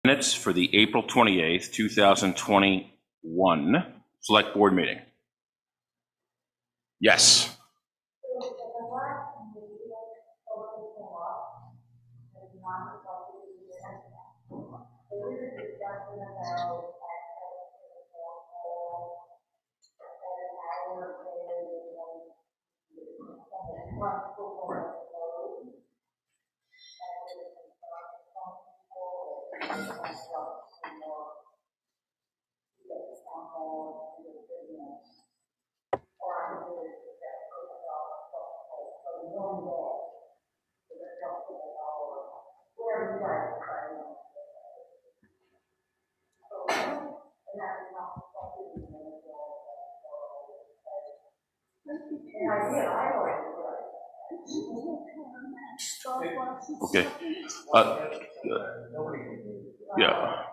minutes for the April 28th, 2021 Select Board meeting. Yes. Okay. Yeah.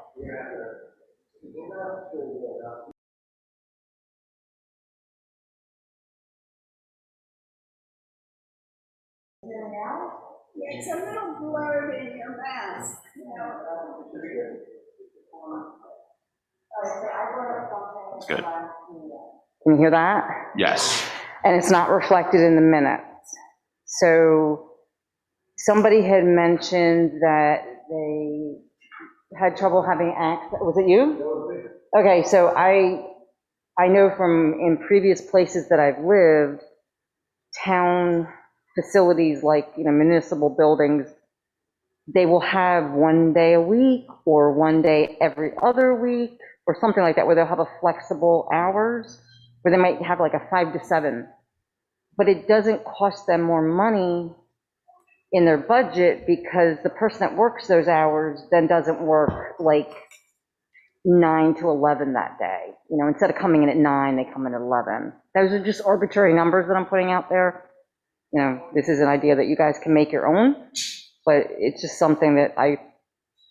It's a little blurred in your mask. That's good. Can you hear that? Yes. And it's not reflected in the minutes. So somebody had mentioned that they had trouble having access. Was it you? Okay, so I know from in previous places that I've lived, town facilities like, municipal buildings, they will have 1 day a week or 1 day every other week or something like that, where they'll have a flexible hours, where they might have like a 5 to 7. But it doesn't cost them more money in their budget because the person that works those hours then doesn't work like 9 to 11 that day. Instead of coming in at 9, they come in at 11. Those are just arbitrary numbers that I'm putting out there. This is an idea that you guys can make your own, but it's just something that I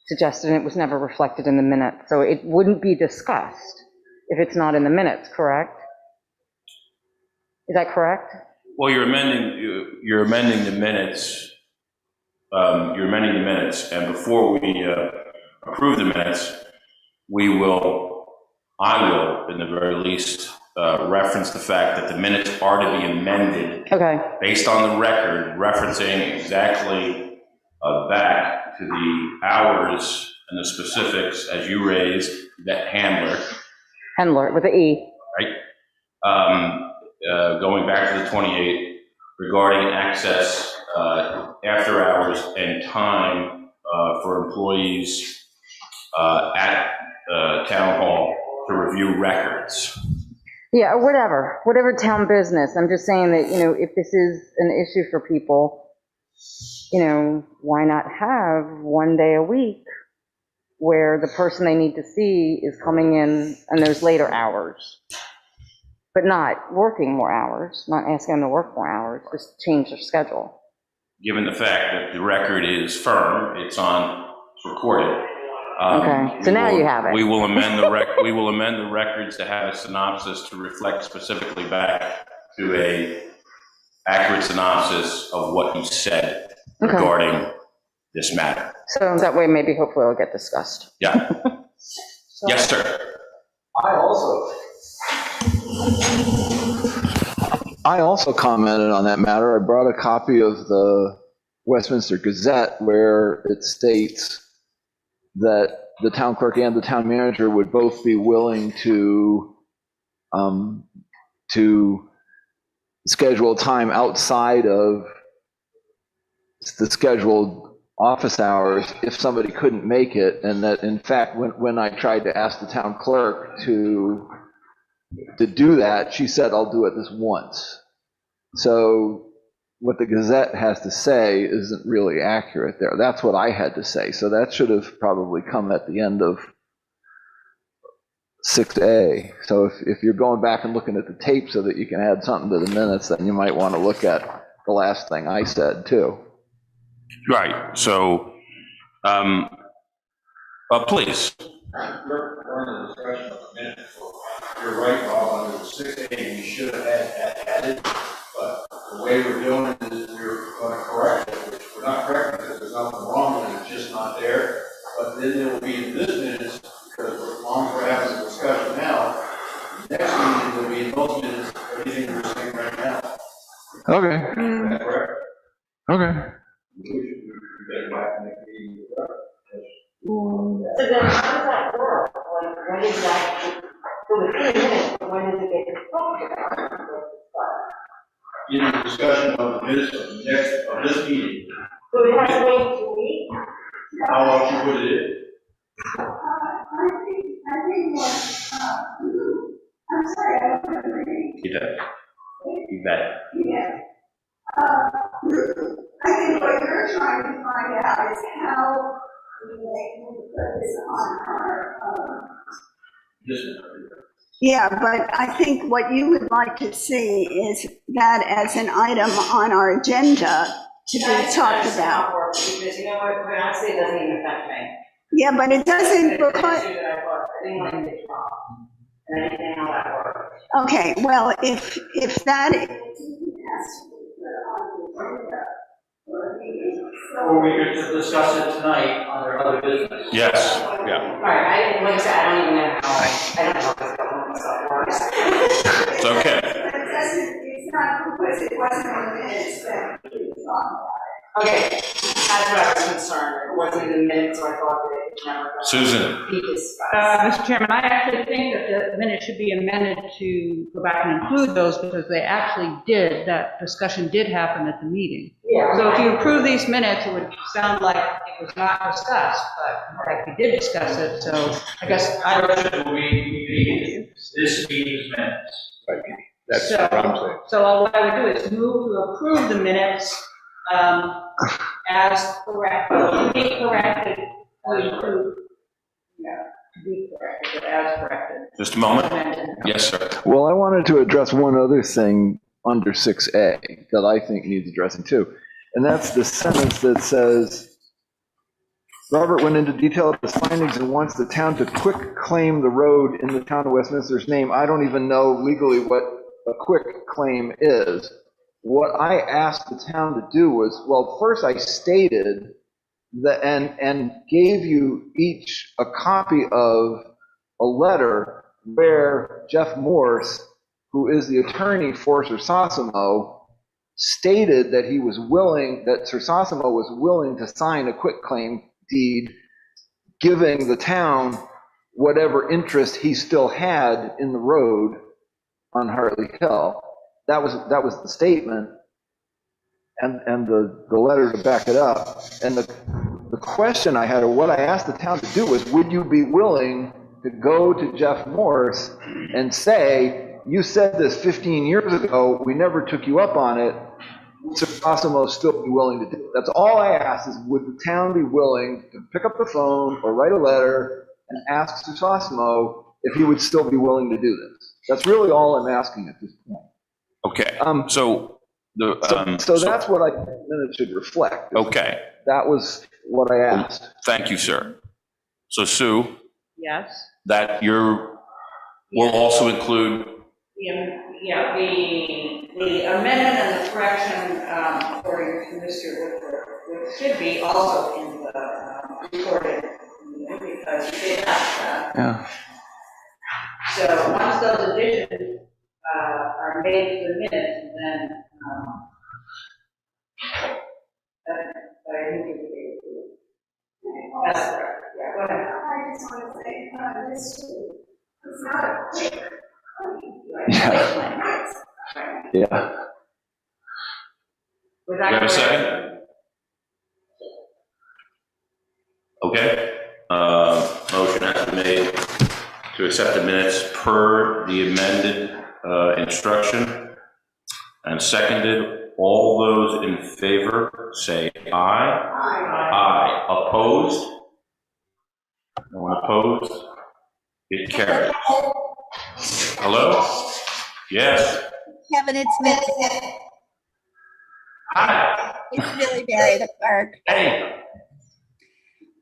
suggested and it was never reflected in the minutes. So it wouldn't be discussed if it's not in the minutes, correct? Is that correct? Well, you're amending the minutes. You're amending the minutes, and before we approve the minutes, I will, in the very least, reference the fact that the minutes are to be amended. Okay. Based on the record, referencing exactly back to the hours and the specifics as you raised, that Handler with the E. Right? Going back to the 28th, regarding access after hours and time for employees at town hall to review records. Yeah, or whatever town business. I'm just saying that, if this is an issue for people, why not have 1 day a week where the person they need to see is coming in and there's later hours, but not working more hours, not asking them to work more hours, just change their schedule. Given the fact that the record is firm, it's recorded. Okay, so now you have it. We will amend the records to have a synopsis to reflect specifically back to a accurate synopsis of what you said regarding this matter. So that way, maybe hopefully it'll get discussed. Yeah. Yes, sir. I also commented on that matter. I brought a copy of the Westminster Gazette where it states that the town clerk and the town manager would both be willing to schedule time outside of the scheduled office hours if somebody couldn't make it, and that in fact when I tried to ask the town clerk to do that, she said, I'll do it this once. So what the Gazette has to say isn't really accurate there. That's what I had to say. So that should have probably come at the end of 6A. So if you're going back and looking at the tape so that you can add something to the minutes, then you might want to look at the last thing I said too. Right. So, please. During the discussion of the minutes, you're right, Bob, under 6A, we should have added, but the way we're doing it is we're going to correct it, which we're not correcting because there's nothing wrong with it, it's just not there. But then there will be this this thing right now. Okay, Is that correct? okay. We better back in the meeting. So then how does that work? Like, when is that, so the 3 minutes, but when does it get talked about? In the discussion of this, of this meeting, So it has to wait 2 weeks? how long you put it in? I think what, I'm sorry, I don't know your name. You bet. Yeah. I think what you're trying to find out is how we put this on our, This yeah, but I think what you would like to see is that as an item on our agenda to be talked about. Because you know what, honestly, it doesn't even affect me. Yeah, but it doesn't, It's an because, issue that I thought, I didn't want to get wrong. And anything how that works. okay, well, if that. Or we could just discuss it tonight under other business. Yes, yeah. All right, like I said, I don't even know how, I don't know how this government stuff works. It's okay. It's not because it wasn't in the minutes that we talked about. Okay, that's what I was concerned, it wasn't in the minutes, so I thought that it never. Susan. Be discussed. Mr. Chairman, I actually think that the minutes should be amended to go back and include those because they actually did, that discussion did happen at the meeting. Yeah. So if you approve these minutes, it would sound like it was not discussed, but like we did discuss it, so I guess I. Question will be this meeting's minutes. That's So- what I'm saying. So what I would do is move to approve the minutes as corrected, to be corrected, to include, yeah, to be corrected, as corrected. Just a moment. Amended. Yes, sir. Well, I wanted to address one other thing under 6A that I think needs addressing too. And that's the sentence that says, Robert went into detail of his findings and wants the town to quick claim the road in the town of Westminster's name. I don't even know legally what a quick claim is. What I asked the town to do was, well, first I stated that, and gave you each a copy of a letter where Jeff Morse, who is the attorney for Sir Sosimo, stated that he was willing, that Sir Sosimo was willing to sign a quitclaim deed, giving the town whatever interest he still had in the road on Hartley Hill. That was the statement, and the letter to back it up. And the question I had, or what I asked the town to do was, would you be willing to go to Jeff Morse and say, you said this 15 years ago, we never took you up on it, Sir Sosimo still be willing to do it? That's all I asked, is would the town be willing to pick up the phone or write a letter and ask Sir Sosimo if he would still be willing to do this? That's really all I'm asking at this point. Okay, so the, So that's what I think the minutes should reflect. okay, That was what I asked. thank you, sir. So Sue, Yes? that will also include, Yeah, the amendment and the correction, according to Mr. Woodford, which should be also in the recorded, because he did ask that. Yeah. So once those additions are made to the minutes, then that's correct. Yeah, go ahead. I just want to say, this too, it's not a quick claim. Yeah. Yeah. Was you that have a correct? second? Okay, motion has been made to accept the minutes per the amended instruction, and seconded. All those in favor, say aye. Aye. Opposed? No one opposed? It carries. Hello? Yes. Kevin, it's me. Hi. It's Billy Barry, the clerk. Hey.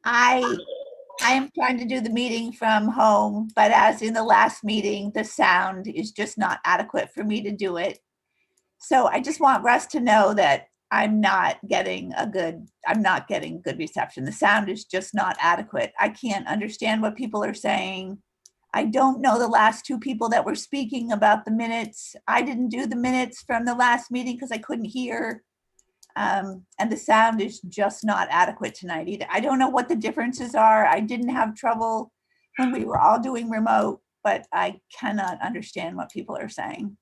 I am trying to do the meeting from home, but as in the last meeting, the sound is just not adequate for me to do it. So I just want Russ to know that I'm not getting good reception. The sound is just not adequate. I can't understand what people are saying. I don't know the last two people that were speaking about the minutes. I didn't do the minutes from the last meeting because I couldn't hear. And the sound is just not adequate tonight either. I don't know what the differences are. I didn't have trouble when we were all doing remote, but I cannot understand what people are saying.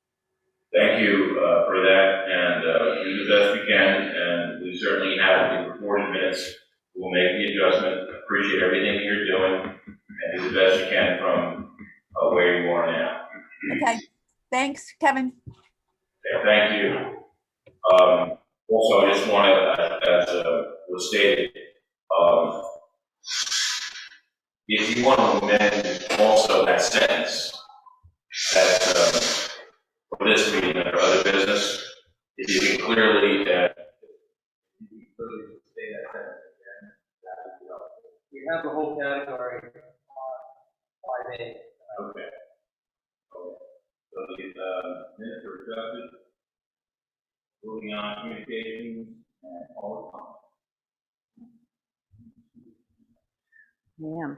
Thank you for that, and do the best we can, and we certainly have the recorded minutes. We'll make the adjustment. Appreciate everything you're doing, and do the best you can from where you are now. Okay, thanks, Kevin. Okay, thank you. Also, I just want to, as was stated, if you want to amend also that sentence, that for this meeting or other business, if you can clearly say that sentence again, that would be helpful. We have the whole category on 5A. Okay. So the minutes are adjusted. Moving on, communications and all the comments. Yeah.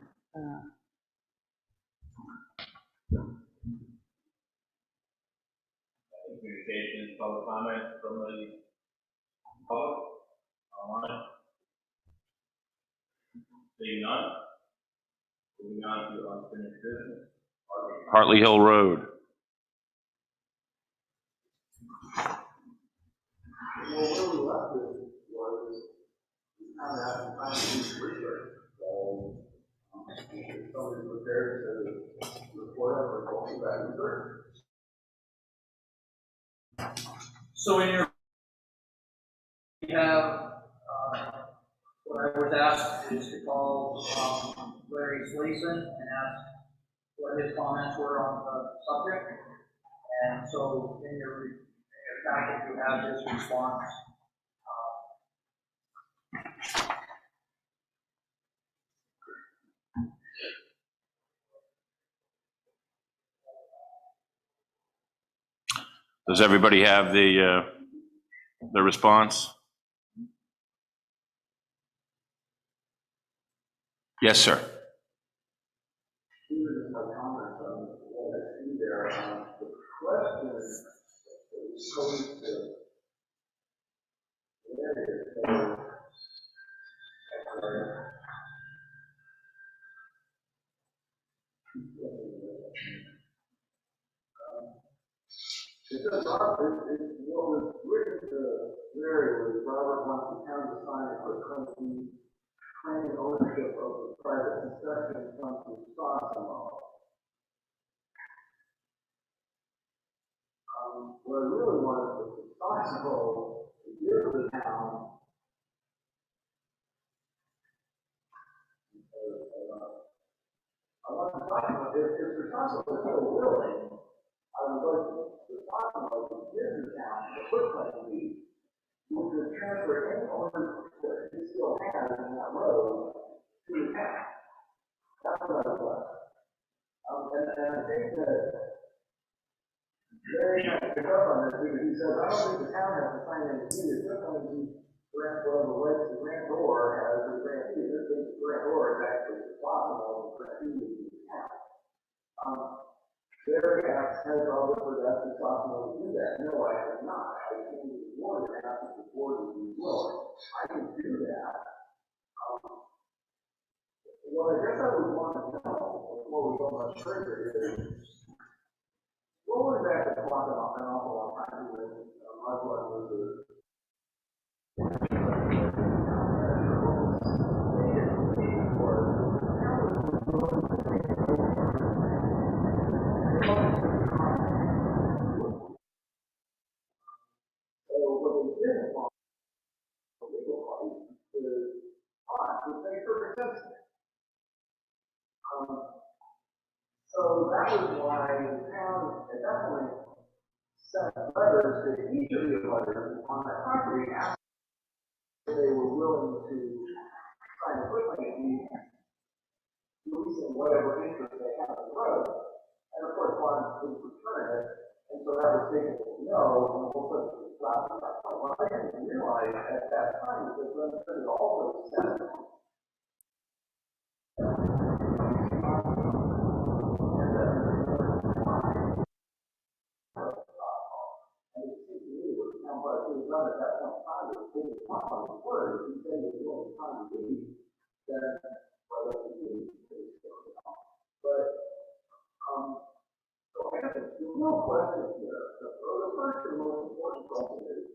Communications, public comment from the public online. Seeing none. Moving on to unfinished business. Hartley Hill Road. Well, where we left it was kind of having time to do some research. So, if somebody's prepared to report up or go through that research. So in your, we have, what I was asked is to call Larry Sleason and ask what his comments were on the subject. And so in your packet, you have his response. Does everybody have the response? Yes, sir. Even my comments on what I see there, the question is going to what was written to Larry was Robert wants the town to sign a quick claim ownership of the private construction company Sosimo. What I really wanted was the Sosimo to give the town I want to talk about if the Sosimo is so willing, I would like the Sosimo to give the town the quick claim deed, which would transfer any ownership that he still has in that road to the town. That's what I would like. And I think that Larry kind of picked up on this because he said, I don't think the town has to sign any deed. It's just going to grant whatever rights the grantor has as a grantee. This is the grantor is actually the Sosimo, the grantee of the town. Larry asks, has all the that's the Sosimo to do that? No, I have not. I came to the board and asked if the board would be willing. I can do that. Well, I guess I would want to know before we go much further is what was that clock an awful long time with Muslim was the so what they didn't want the legal fight is would make perfect sense to me. So that was why the town at that point sent letters to each of the abutters on that property asking if they were willing to sign a quick claim deed, releasing whatever interest they have in the road. And of course, one would return it, and so that was taken as no, and we'll put the stop at that point. What I didn't realize at that time is that Wesminster also said somebody who's done at that point in time, if they didn't want on the word, if you say you're doing time to be, then, well, that's a good thing. But, so I guess there's no question here. The first and most important question is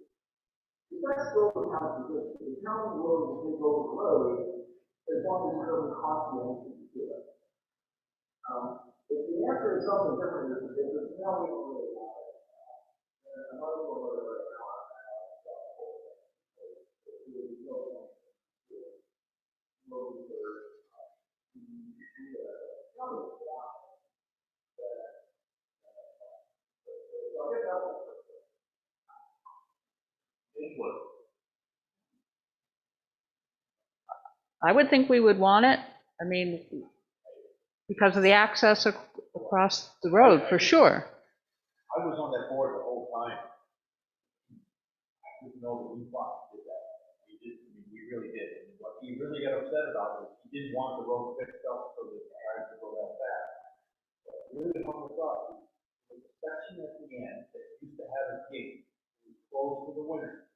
that still the town's position? The town is willing to take over the road as long as it doesn't cost you anything to do it. If the answer is something different, if it's now we don't really want it. I'm not going to right now. I would think we would want it. I mean, because of the access across the road, for sure. I was on that board the whole time. I didn't know that we fought did that. We really did. And what he really got upset about was he didn't want the road fixed up so that the cars could go that fast. But really hung us up was the section at the end that used to have a gate. It was closed for the winter.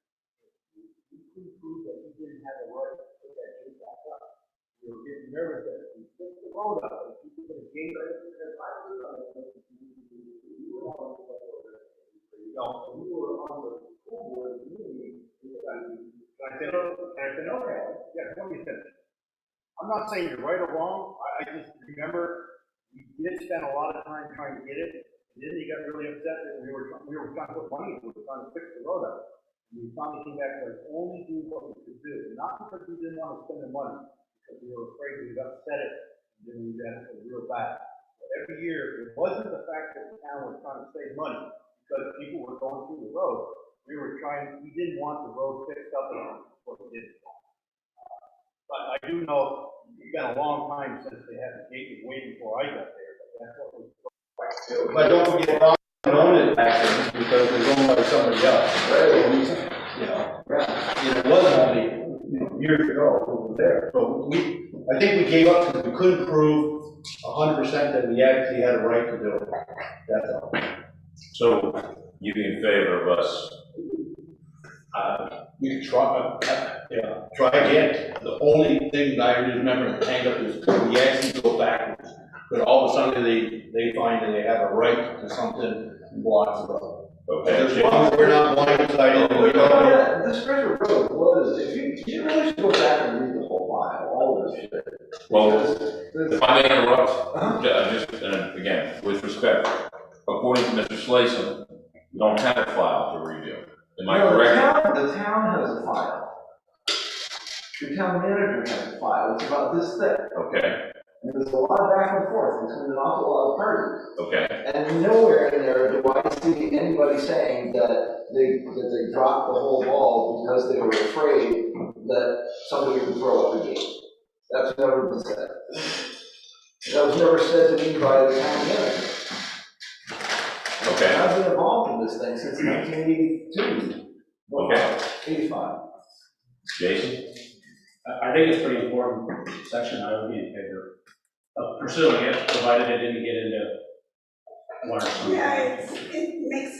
We couldn't prove that he didn't have a right to put that gate back up. We were getting nervous that if we fixed the road up, if we put a gate right there, so we were on the school board meeting. I said, okay, yeah, what do you think? I'm not saying you're right or wrong. I just remember we did spend a lot of time trying to get it, and then he got really upset that we were trying to put money, we were trying to fix the road up. And we finally came back to only do what we could do, not because we didn't want to spend the money, because we were afraid we'd upset it, and then we'd have it real bad. But every year, it wasn't the fact that the town was trying to save money, because people were going through the road. We didn't want the road fixed up enough before we did it. But I do know it's been a long time since they had the gate way before I got there, but that's what was. But don't forget, I own it back then because it was owned by somebody else. It wasn't only years ago it was there. So I think we gave up because we couldn't prove 100% that we actually had a right to do it. That's all. So you'd be in favor of us? We could try, try again. The only thing I remember the hang up is we actually go backwards. But all of a sudden they find that they have a right to something and blocks the road. Okay. As long as we're not blindsided and we don't. This Treasure Road was, if you really should go back and read the whole file, all of this shit. Well, if I may interrupt, just again, with respect, according to Mr. Slayson, we don't have a file to review. Am I correct? The town has a file. The town manager has a file. It's about this thick. Okay. And there's a lot of back and forth between an awful lot of parties. Okay. And nowhere in there do I see anybody saying that they dropped the whole ball because they were afraid that somebody would throw up a gate. That's never been said. That was never said to me by the town manager. Okay. I've been involved in this thing since 1982. Okay. 85. Jason? I think it's pretty important section. I would be in favor of pursuing it, provided it didn't get into water. Yeah, it makes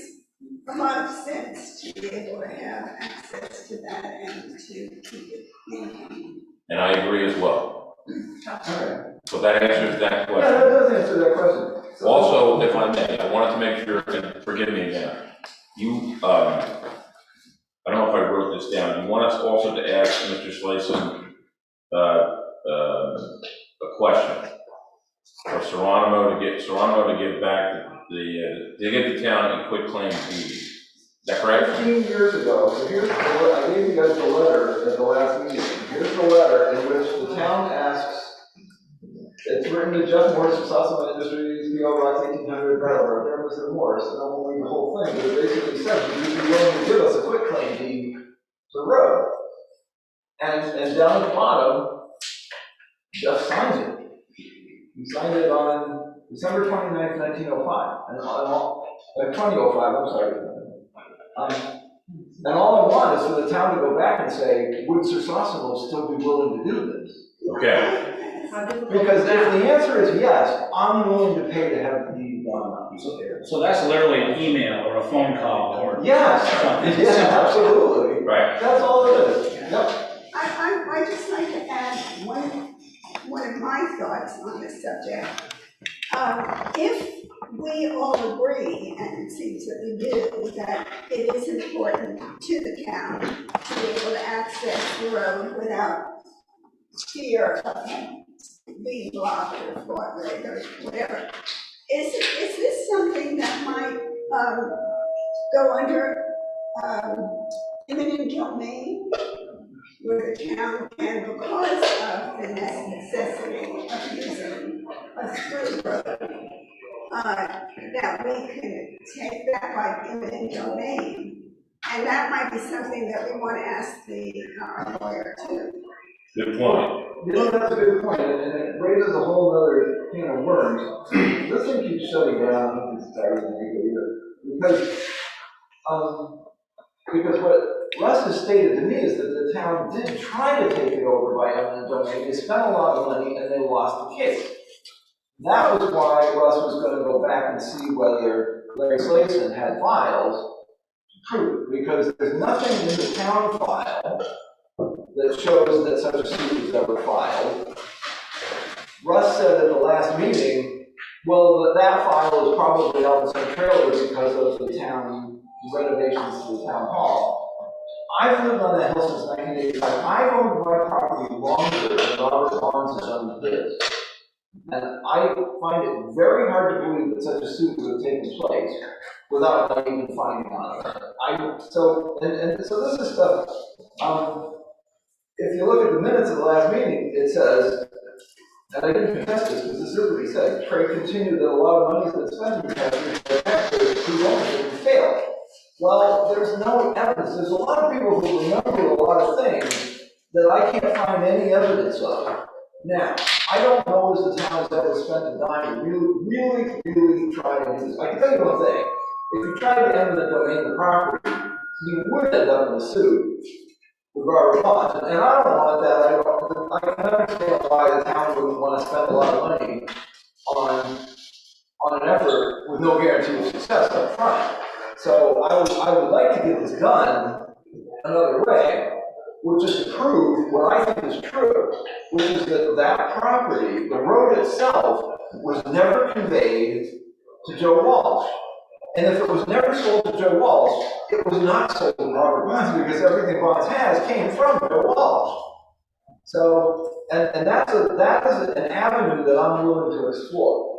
a lot of sense to be able to have access to that and to keep it maintained. And I agree as well. Okay. So that answers that Yeah, question. that does answer that question. So, Also, if I may, I wanted to make sure, and forgive me again, you, I don't know if I wrote this down, you want us also to ask Mr. Slayson a question for Serrano to give back to give the town a quick claim deed. Is that correct? 15 years ago, so here's, I gave you guys the letter at the last meeting. Here's the letter in which the town asks, it's written to Jeff Morris of Sassaman Industries, P.O. Box 1800, Brattleboro, there, Mr. Morris, and I won't read the whole thing, but it basically says, would you be willing to give us a quick claim deed to the road? And down at the bottom, Jeff signed it. He signed it on December 29th, 1905, and 2005, I'm sorry. And all I want is for the town to go back and say, would Sir Sassaman still be willing to do this? Okay. How difficult Because is if that? the answer is yes, I'm willing to pay to have the deed done. So that's literally an email or a phone call or. Yes, yeah, absolutely. Right. That's all it is. Yep. I just like to add one of my thoughts on this subject. If we all agree, and it seems that we do, that it is important to the town to be able to access the road without fear of being blocked or flooded or whatever, is this something that might go under eminent domain, where the town can, because of the necessity of using a through road, that we can take that by eminent domain? And that might be something that we want to ask the lawyer too. Good point. You know, that's a good point, and it raises a whole other can of worms. This thing keeps shutting down, it's starting to make it either. Because what Russ has stated to me is that the town did try to take it over by eminent domain. They spent a lot of money and they lost the case. That was why Russ was going to go back and see whether Larry Slayson had files to prove it, because there's nothing in the town file that shows that such a suit was ever filed. Russ said at the last meeting, well, that file is probably out in some trailer because of the town renovations to the town hall. I've lived on that hill since 1985. I've owned my property longer than Robert Barnes has owned his. And I find it very hard to believe that such a suit would have taken place without even finding out about it. So this is stuff. If you look at the minutes of the last meeting, it says, and I didn't contest this because this is what he said, Trey continued that a lot of money has been spent in the past year for taxpayers who ownership failed. Well, there's no evidence. There's a lot of people who remember a lot of things that I can't find any evidence of. Now, I don't know as the town has ever spent a dime to really try to do this. I can tell you one thing. If you tried to eminent domain the property, you would end up in a suit with Robert Bonds. And I don't want that. I can understand why the town wouldn't want to spend a lot of money on an effort with no guarantee of success up front. So I would like to get this done another way, which is to prove what I think is true, which is that that property, the road itself, was never conveyed to Joe Walsh. And if it was never sold to Joe Walsh, it was not sold to Robert Bonds, because everything Bonds has came from Joe Walsh. So, and that is an avenue that I'm willing to explore.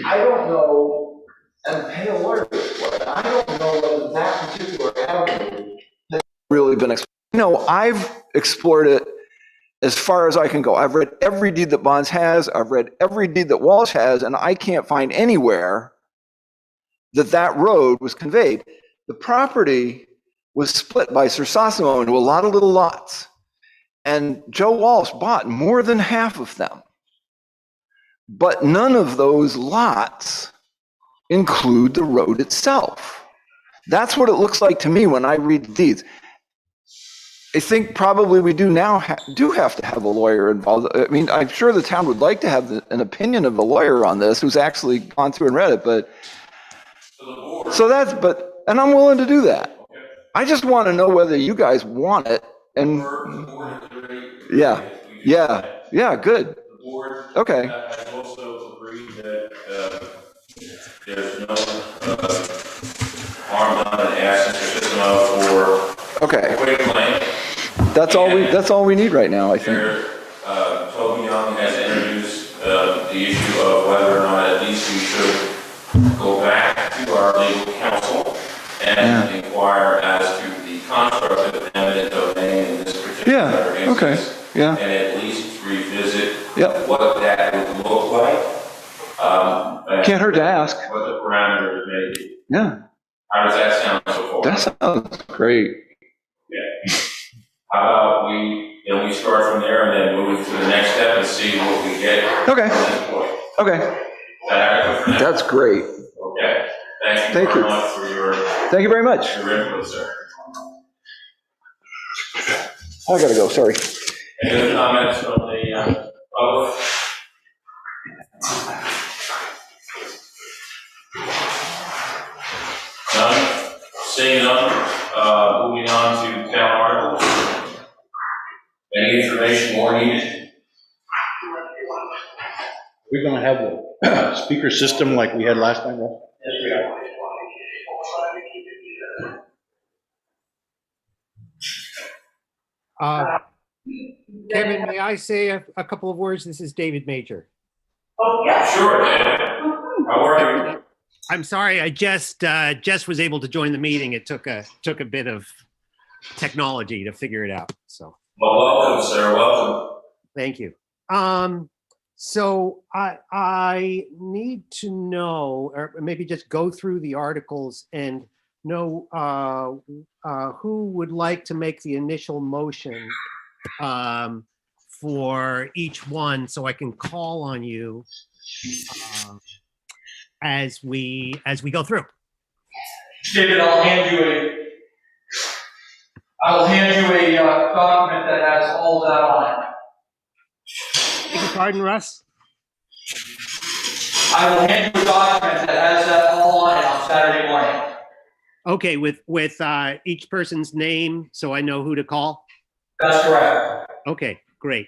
I don't know, and pay a lawyer for it. I don't know whether that particular avenue has really been explored. No, I've explored it as far as I can go. I've read every deed that Bonds has. I've read every deed that Walsh has, and I can't find anywhere that road was conveyed. The property was split by Sir Sosimo into a lot of little lots, and Joe Walsh bought more than half of them. But none of those lots include the road itself. That's what it looks like to me when I read the deeds. I think probably we do now have to have a lawyer involved. I mean, I'm sure the town would like to have an opinion of a lawyer on this who's actually gone through and read it, but and I'm willing to do that. I just want to know whether you guys want it, and yeah, good. The board Okay. has also agreed that there's no harm done in asking for system for quick claim. That's all we need right now, I think. Toby Young has introduced the issue of whether or not at least we should go back to our legal counsel and inquire as to the construct of eminent domain in this particular instance. And at least revisit what that would look like. Can't hurt to ask. What the parameters may be. Yeah. How does that sound so far? That sounds great. Yeah. How about we start from there and then move to the next step and see what we get. Okay. From this point. Okay. Is that adequate for now? That's great. Okay. Thank you very much for your Thank you very much. input, sir. I gotta go, sorry. Any other comments from the None? Seeing none, moving on to town articles. Any information more needed? We're gonna have a speaker system like we had last time, Russ? Yes, we are. Kevin, may I say a couple of words? This is David Major. Oh, yeah, sure, man. How are you? I'm sorry, I just was able to join the meeting. It took a bit of technology to figure it out, so. Well, welcome, sir, welcome. Thank you. So I need to know, or maybe just go through the articles and know who would like to make the initial motion for each one, so I can call on you as we go through. David, I will hand you a document that has all that on it. Beg your pardon, Russ? I will hand you a document that has that all on it on Saturday morning. Okay, with each person's name, so I know who to call? That's correct. Okay, great.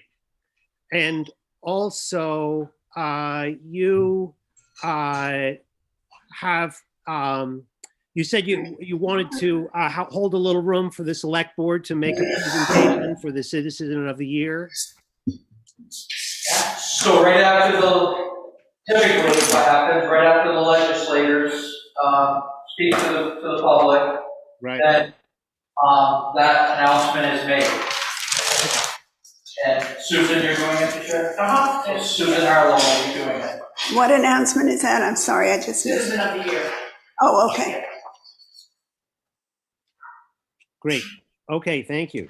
And also, you have, you said you wanted to hold a little room for the select board to make a presentation for the Citizen of the Year. So right after typically what happens, right after the legislators speak to the public, right, then that announcement is made. And Susan, you're doing it, Chair? Uh-huh. Susan Harlow will be doing it. What announcement is that? I'm sorry, I just missed. Citizen of the Year. Oh, okay. Great. Okay, thank you.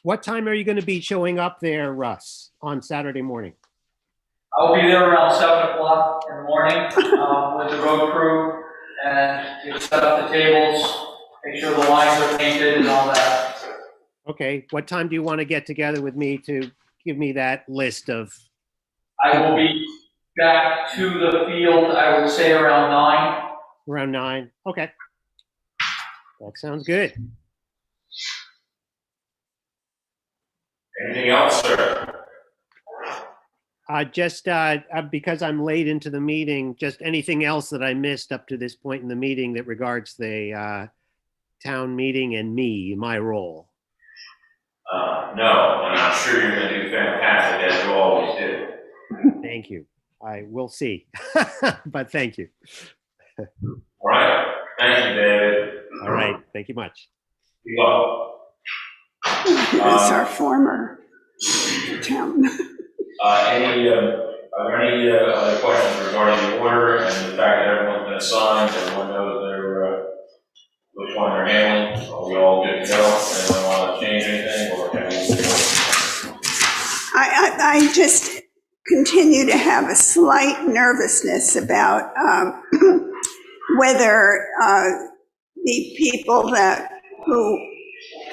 What time are you going to be showing up there, Russ, on Saturday morning? I'll be there around 7 o'clock in the morning with the road crew, and you set up the tables, make sure the lines are painted and all that. Okay, what time do you want to get together with me to give me that list of? I will be back to the field, I would say around 9. Around 9, okay. That sounds good. Anything else, sir? Just because I'm late into the meeting, just anything else that I missed up to this point in the meeting that regards the town meeting and me, my role? No, and I'm sure you're gonna do fantastic, as you always do. Thank you. I will see, but thank you. All right, thank you, David. All right, thank you much. Be well. That's our former town. Are there any other questions regarding the order and the fact that everyone's been assigned, everyone knows which one they're handling? Are we all good to go? Anyone want to change anything, or can we? I just continue to have a slight nervousness about whether the people who,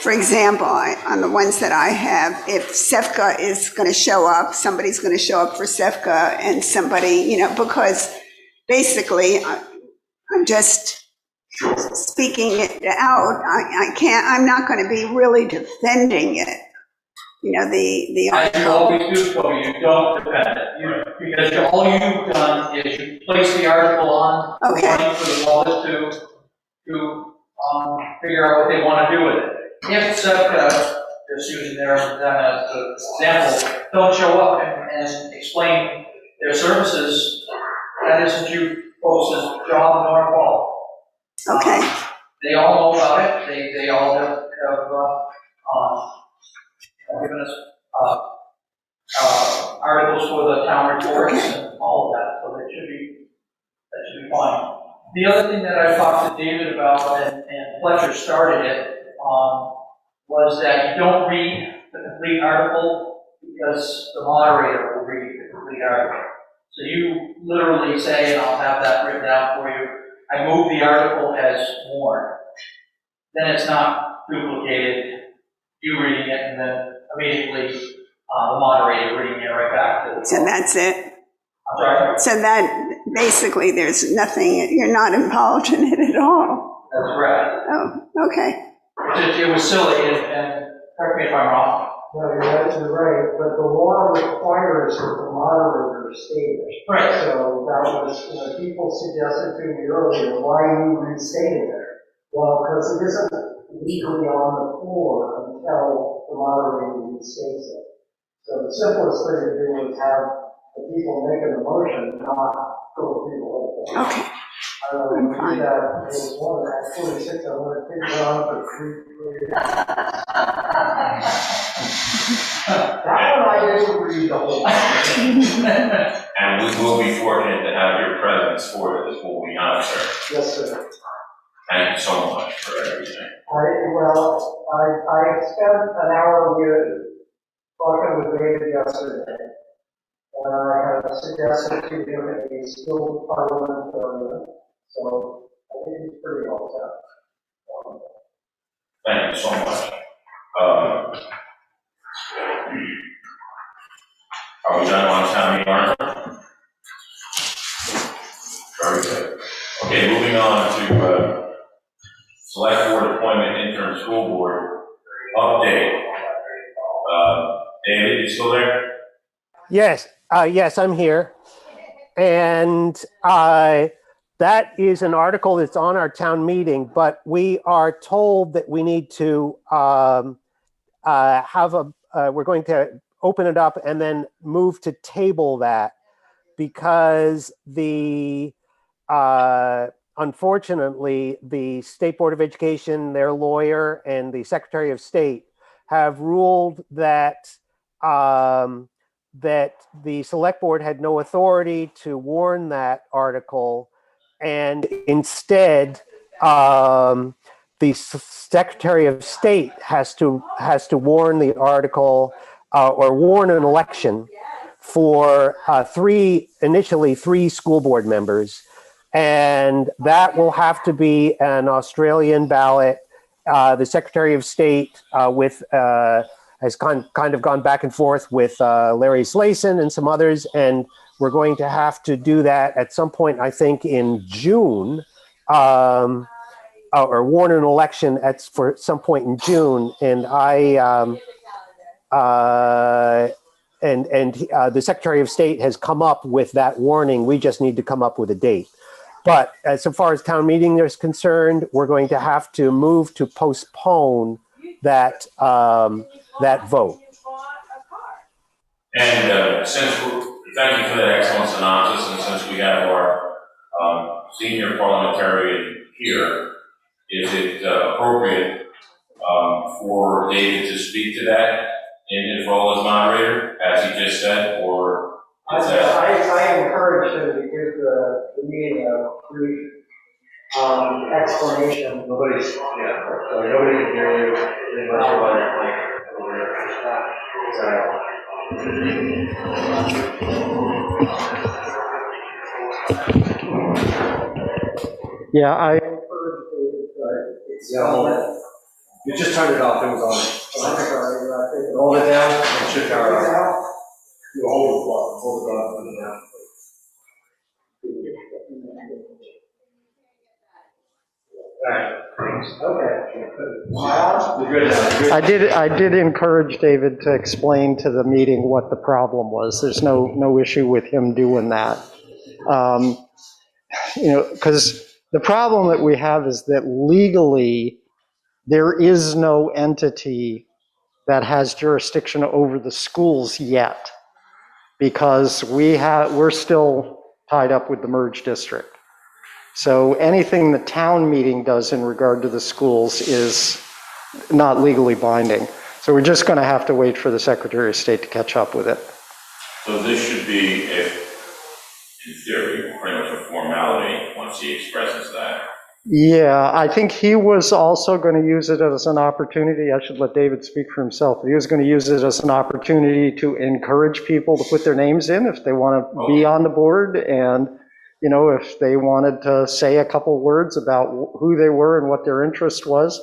for example, on the ones that I have, if SEFCA is going to show up, somebody's going to show up for SEFCA, and somebody, because basically I'm just speaking it out. I'm not going to be really defending it. The As you always do, Toby, you don't defend it. Because all you've done is you place the article on for the public to figure out what they want to do with it. If SEPTA, just using them as an example, don't show up and explain their services, that isn't you folks' job nor fault. Okay. They all know about it. They all have given us articles for the town reports and all of that, so that should be fine. The other thing that I talked to David about, and Fletcher started it, was that you don't read the complete article because the moderator will read the complete article. So you literally say, and I'll have that written out for you, I move the article as warned. Then it's not duplicated, you reading it, and then immediately the moderator bringing it right back to the. So that's it? I'm sorry? So that, basically, there's nothing, you're not involved in it at all? That's correct. Oh, okay. It was silly, and correct me if I'm wrong. No, you're right, but the law requires that the moderator stay there. Right. So that was, people suggested to me earlier, why you restated it? Well, because it isn't legally on the floor until the moderator restates it. So the simplest thing to do is have the people making the motion not go through the whole thing. Okay. I don't know, we did that, it was one of that 46, I want to figure out for 3 years. That one I didn't read the whole thing. And we will be fortunate to have your presence for this will be honored, sir. Yes, sir. Thank you so much for everything. I spent an hour with, talking with David yesterday. And I have suggested to him a skilled parliament, so I think he's pretty well set. Thank you so much. Are we done on town meeting article? Very good. Okay, moving on to select board appointment interim school board update. David, you still there? Yes, yes, I'm here. And that is an article that's on our town meeting, but we are told that we need to we're going to open it up and then move to table that because unfortunately, the State Board of Education, their lawyer, and the Secretary of State have ruled that that the select board had no authority to warn that article, and instead the Secretary of State has to warn the article or warn an election for initially three school board members, and that will have to be an Australian ballot. The Secretary of State has kind of gone back and forth with Larry Slayson and some others, and we're going to have to do that at some point, I think, in June, or warn an election for some point in June. And the Secretary of State has come up with that warning. We just need to come up with a date. But as far as town meeting is concerned, we're going to have to move to postpone that that vote. And thank you for that excellent synopsis, and since we have our senior parliamentarian here, is it appropriate for David to speak to that in his role as moderator, as he just said, or is that? I encourage him to give the meeting a brief explanation. Nobody can hear you unless you're on your mic. Yeah, I encourage David. You just turned it off. It was on. I'm sorry. Hold it down. It should power off. You hold it on. Put it down. I did encourage David to explain to the meeting what the problem was. There's no issue with him doing that. Because the problem that we have is that legally there is no entity that has jurisdiction over the schools yet, because we're still tied up with the merged district. So anything the town meeting does in regard to the schools is not legally binding. So we're just going to have to wait for the Secretary of State to catch up with it. So this should be, in theory, pretty much a formality once he expresses that. Yeah, I think he was also going to use it as an opportunity. I should let David speak for himself. He was going to use it as an opportunity to encourage people to put their names in if they want to be on the board, and if they wanted to say a couple words about who they were and what their interest was.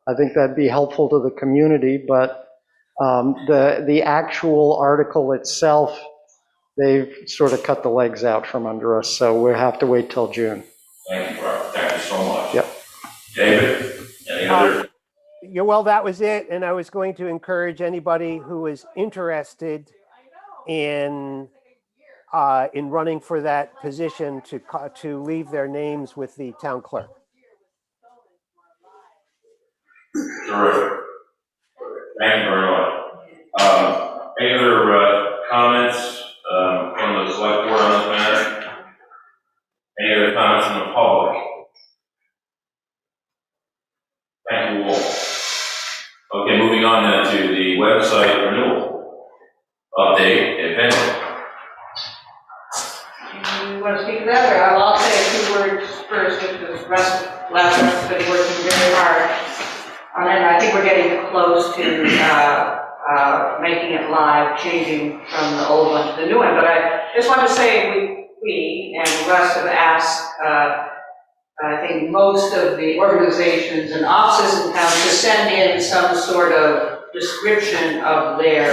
I think that'd be helpful to the community, but The actual article itself, they've sort of cut the legs out from under us, so we'll have to wait till June. Thank you, Robert. Thank you so much. Yep. David, any other? Yeah, well, that was it, and I was going to encourage anybody who is interested in running for that position to leave their names with the town clerk. Terrific. Thank you very much. Any other comments from the select board on this matter? Any other comments from the public? Thank you all. Okay, moving on then to the website renewal update, if any. You want to speak to that, or I'll say a few words first, because last has been working very hard. And I think we're getting close to making it live, changing from the old one to the new one. But I just want to say we and Russ have asked, I think most of the organizations and offices in town to send in some sort of description of their,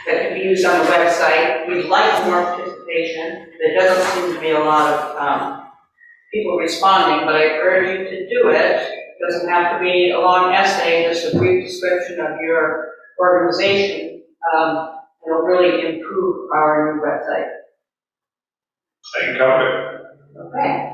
that can be used on the website. We'd like more participation. There doesn't seem to be a lot of people responding, but I urge you to do it. It doesn't have to be a long essay, just a brief description of your organization. It'll really improve our new website. Thank you, covered. Okay.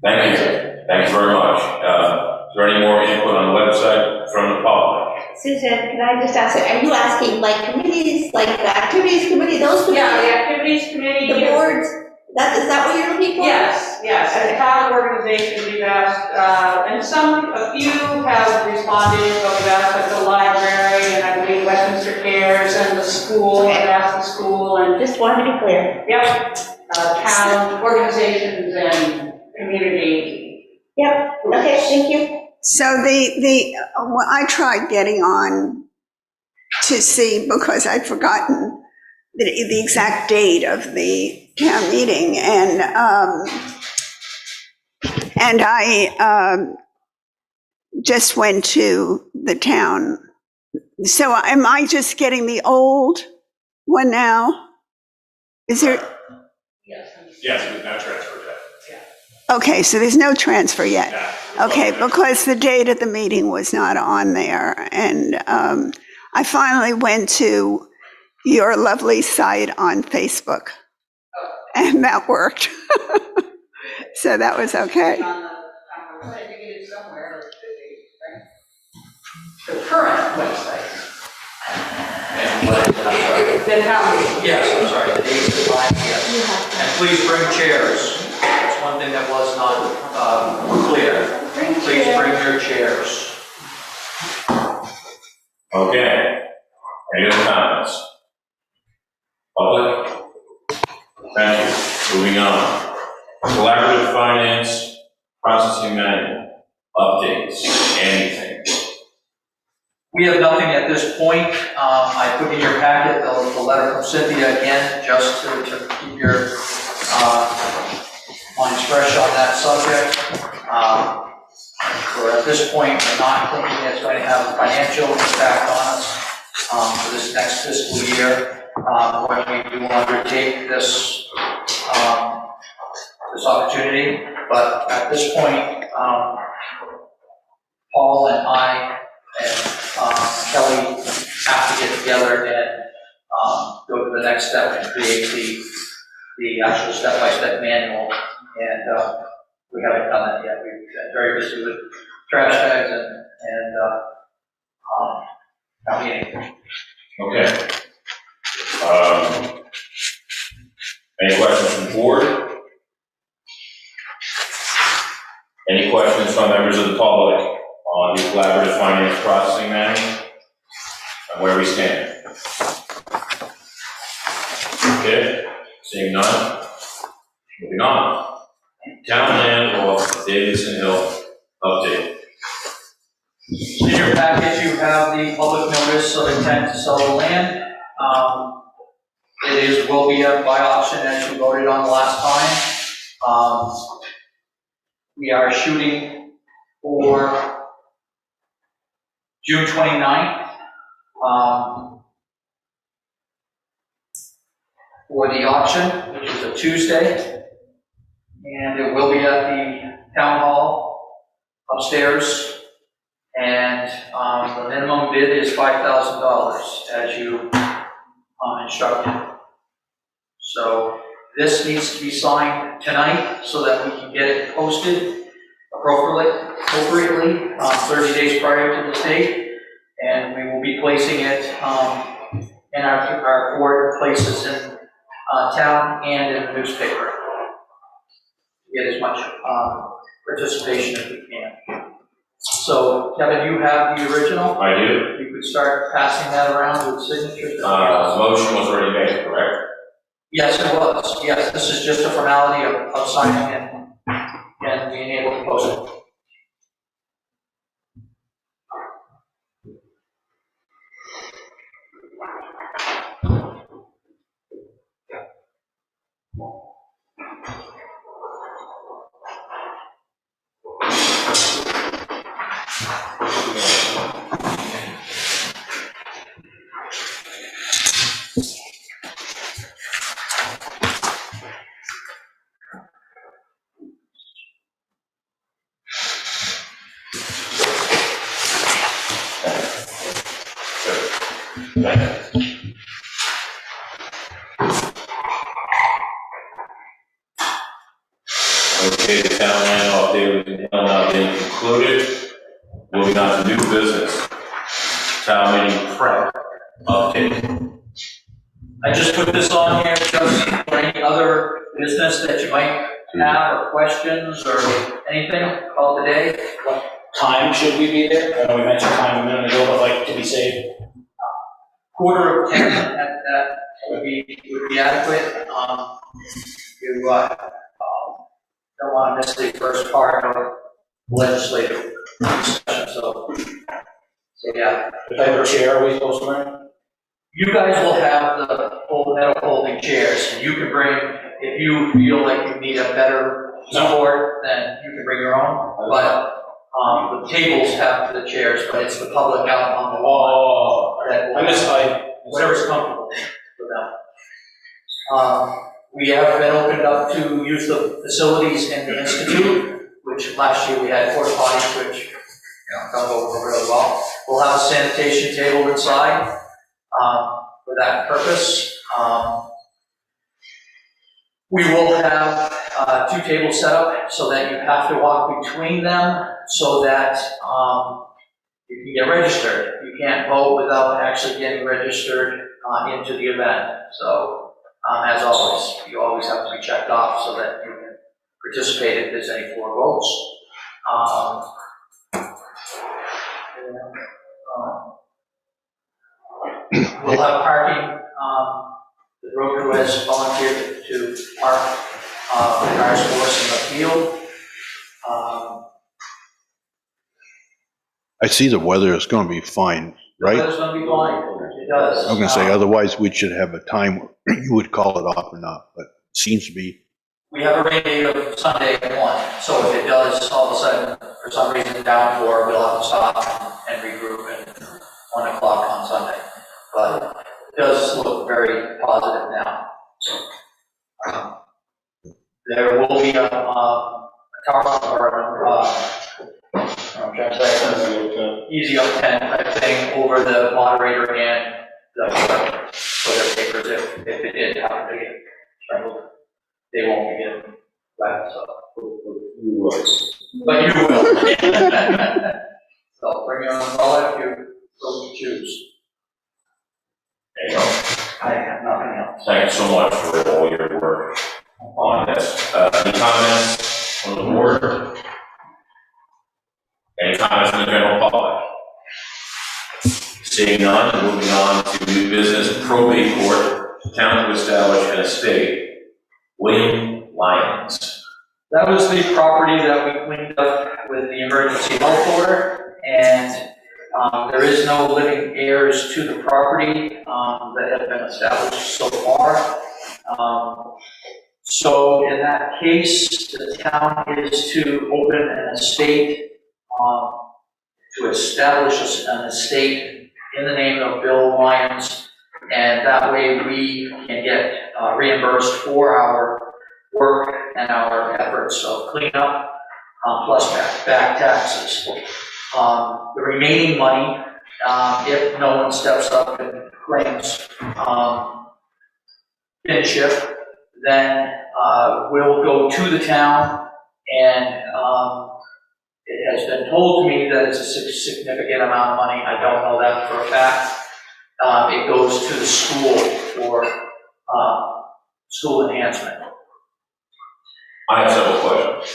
Thank you. Thanks very much. Is there any more input on the website from the public? Susan, can I just ask, are you asking like committees, like the activities committee, those committees? Yeah, the activities committee. The boards, is that what you're looking for? Yes, yes. As a town organization, we've asked, and a few have responded, but we've asked like the library, and I believe Wesminster Cares, and the school, and asked the school, and Just wanted to be clear. yep, town organizations and community. Yep, okay, thank you. So well, I tried getting on to see, because I'd forgotten the exact date of the town meeting, and I just went to the town. So am I just getting the old one now? Is there? Yes, we've not transferred that. Okay, so there's no transfer yet. Okay, because the date of the meeting was not on there. And I finally went to your lovely site on Facebook, and that worked. So that was okay. On the website, I think it is somewhere, or it should be, right? The current website. The town meeting. Yes, I'm sorry, the dates of the time, yes. And please bring chairs. That's one thing that was not clear. Please bring your chairs. Okay. Any other comments? Public? Thank you. Moving on. Collaborative finance processing manual updates. Anything? We have nothing at this point. I put in your packet the letter from Cynthia again, just to keep your minds fresh on that subject. So at this point, we're not thinking it's going to have a financial impact on us for this next fiscal year when we do undertake this opportunity. But at this point, Paul and I and Kelly have to get together and go to the next step and create the actual step-by-step manual. And we haven't done that yet. We've been very busy with trash bags and not meeting. Okay. Any questions from the board? Any questions from members of the public on the collaborative finance processing manual and where we stand? Okay, seeing none. Moving on. Town land off Davidson Hill update. In your package, you have the public notice of intent to sell the land. Will be up by auction as you voted on last time. We are shooting for June 29th for the auction, which is a Tuesday, and it will be at the town hall upstairs. And the minimum bid is $5,000 as you instructed. So this needs to be signed tonight so that we can get it posted appropriately 30 days prior to the date. And we will be placing it in our 4 places in town and in the newspaper. Get as much participation as we can. So, Kevin, you have the original? I do. You could start passing that around with signatures. The motion was already made, correct? Yes, it was. Yes, this is just a formality of signing and being able to post it. Okay, the town land update now being concluded. Moving on to new business. Town meeting prep update. I just put this on here just for any other business that you might have or questions or anything called today. What time should we be there? I know we mentioned time a minute ago, but like to be safe. 9:45 at that would be adequate. You don't want to miss the first part of legislative discussion, so yeah. What type of chair are we supposed to wear? You guys will have the full metal folding chairs, and you can bring, if you feel like you need a better support, then you can bring your own, but the tables have the chairs, but it's the public out on the wall. That will whatever's comfortable for them. We have been opened up to use the facilities in the Institute, which last year we had porta potties, which don't go over really well. We'll have a sanitation table inside for that purpose. We will have 2 tables set up so that you have to walk between them so that you can get registered. You can't vote without actually getting registered into the event. So, as always, you always have to be checked off so that you can participate if there's any floor votes. We'll have parking. The road crew has volunteered to park the cars for us in the field. I see the weather is going to be fine, right? The weather's going to be fine. It does. I was going to say, otherwise we should have a time where you would call it off or not, but it seems to be. We have a rain date of Sunday at 1, so if it does all of a sudden, for some reason, downpour, we'll have to stop and regroup at 1 o'clock on Sunday. But it does look very positive now. There will be a tower or I'm trying to say, easy up 10 type thing over the moderator and the clerk for their papers if it did happen to get strangled. They won't be getting wet, so. But you will. So bring your own umbrella if you choose. There you go. I have nothing else. Thanks so much for all your work on this. Any comments from the board? Any comments from the general public? Seeing none, moving on to new business, probate court, town to establish an estate. William Lyons. That was the property that we cleaned up with the emergency health order, and there is no living heirs to the property that have been established so far. So in that case, the town is to open an estate, to establish an estate in the name of Bill Lyons, and that way we can get reimbursed for our work and our efforts of cleanup, plus back taxes. The remaining money, if no one steps up and claims kinship, then will go to the town, and it has been told to me that it's a significant amount of money. I don't know that for a fact. It goes to the school for school enhancement. I have several questions.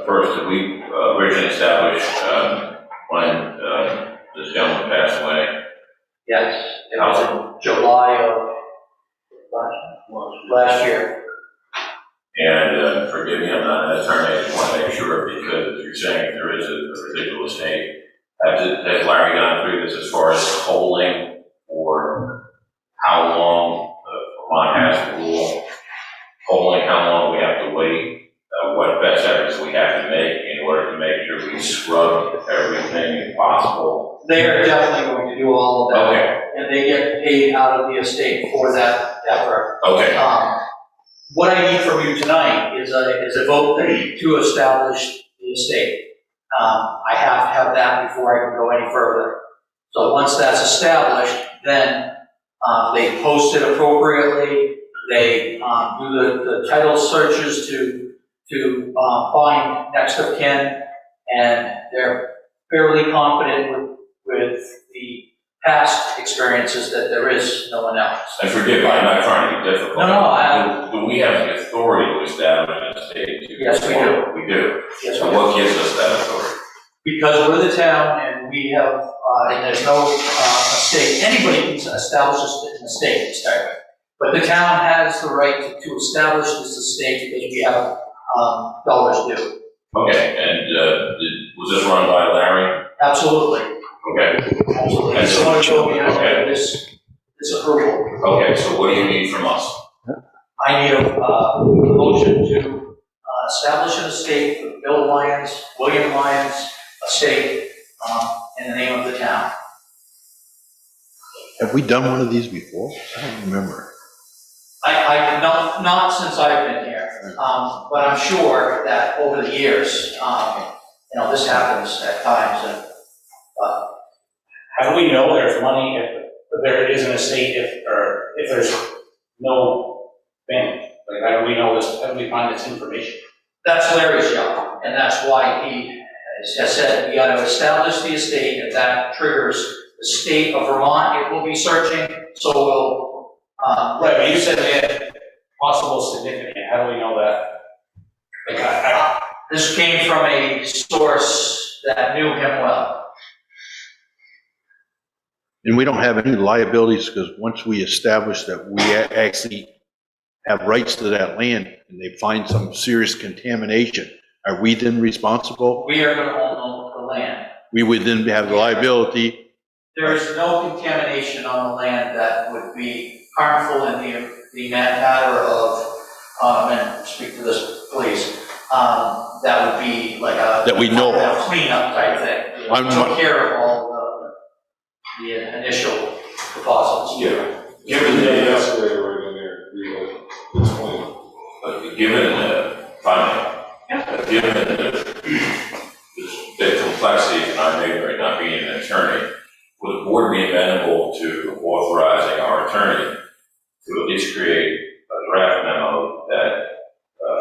First, did we originally establish when this gentleman passed away? Yes, it was in July of last year. And forgive me, I'm not an attorney, I just want to make sure, because you're saying there is a residual estate. Has Larry gone through this as far as tolling, or how long Vermont has the rule? Tolling, how long we have to wait? What best efforts we have to make in order to make sure we scrub everything possible? They are definitely going to do all of that. Okay. And they get paid out of the estate for that effort. Okay. What I need from you tonight is a vote to establish the estate. I have to have that before I can go any further. So once that's established, then they post it appropriately. They do the title searches to find next of kin, and they're fairly confident with the past experiences that there is no one else. And forgive me, I'm not trying to be difficult. No, do we have the authority to establish an estate? Yes, we do. We do. Yes, So we do. what gives us that authority? Because we're the town, and we have, and there's no estate, anybody can establish an estate to start with. But the town has the right to establish this estate because we have dollars due. Okay, and was this run by Larry? Absolutely. Okay. Absolutely. And so, Someone told me okay. this approval. Okay, so what do you need from us? I need a motion to establish an estate for Bill Lyons, William Lyons estate, in the name of the town. Have we done one of these before? I don't remember. Not since I've been here, but I'm sure that over the years, this happens at times, and, How do we know there's money if there is an estate, if there's no bank? Like, how do we know this, how do we find this information? that's Larry's job, and that's why he has said we got to establish the estate. If that triggers the state of Vermont, it will be searching, so we'll, Right, but you said that possible significant, how do we know that? Like, this came from a source that knew him well. And we don't have any liabilities, because once we establish that we actually have rights to that land and they find some serious contamination, are we then responsible? We are going to own the land. We would then have the liability. There is no contamination on the land that would be harmful in the matter of, and speak to this, please, that would be like That we know of. a cleanup type thing. We took care of all the initial deposits. Yeah. Given the escalator right in there, it's clean. Given the complexity, and I may not being an attorney, would the board be amenable to authorizing our attorney to at least create a draft memo that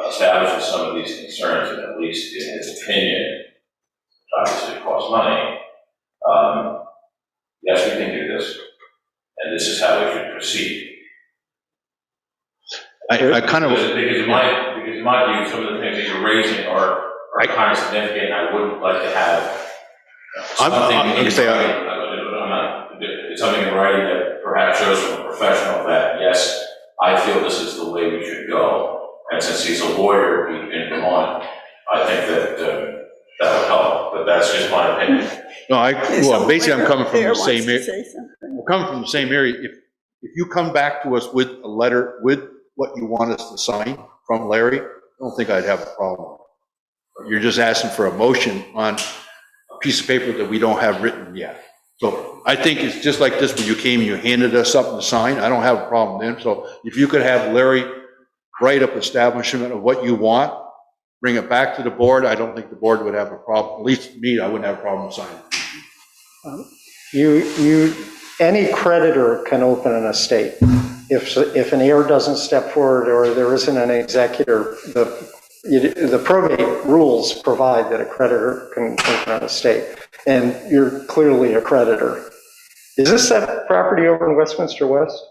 establishes some of these concerns, and at least in his opinion, obviously it costs money, yes, we can do this, and this is how we should proceed. I kind of. Because in my view, some of the things that you're raising are kind of significant, and I would like to have something in writing that perhaps shows from a professional that, yes, I feel this is the way we should go. And since he's a lawyer in Vermont, I think that that would help, but that's just my opinion. No, basically I'm coming from the same area. I'm coming from the same area. If you come back to us with a letter with what you want us to sign from Larry, I don't think I'd have a problem. You're just asking for a motion on piece of paper that we don't have written yet. So I think it's just like this, when you came, you handed us something to sign, I don't have a problem then. So if you could have Larry write up establishment of what you want, bring it back to the board, I don't think the board would have a problem, at least me, I wouldn't have a problem signing. Any creditor can open an estate. If an heir doesn't step forward or there isn't an executor, the probate rules provide that a creditor can open an estate, and you're clearly a creditor. Is this that property over in Westminster West?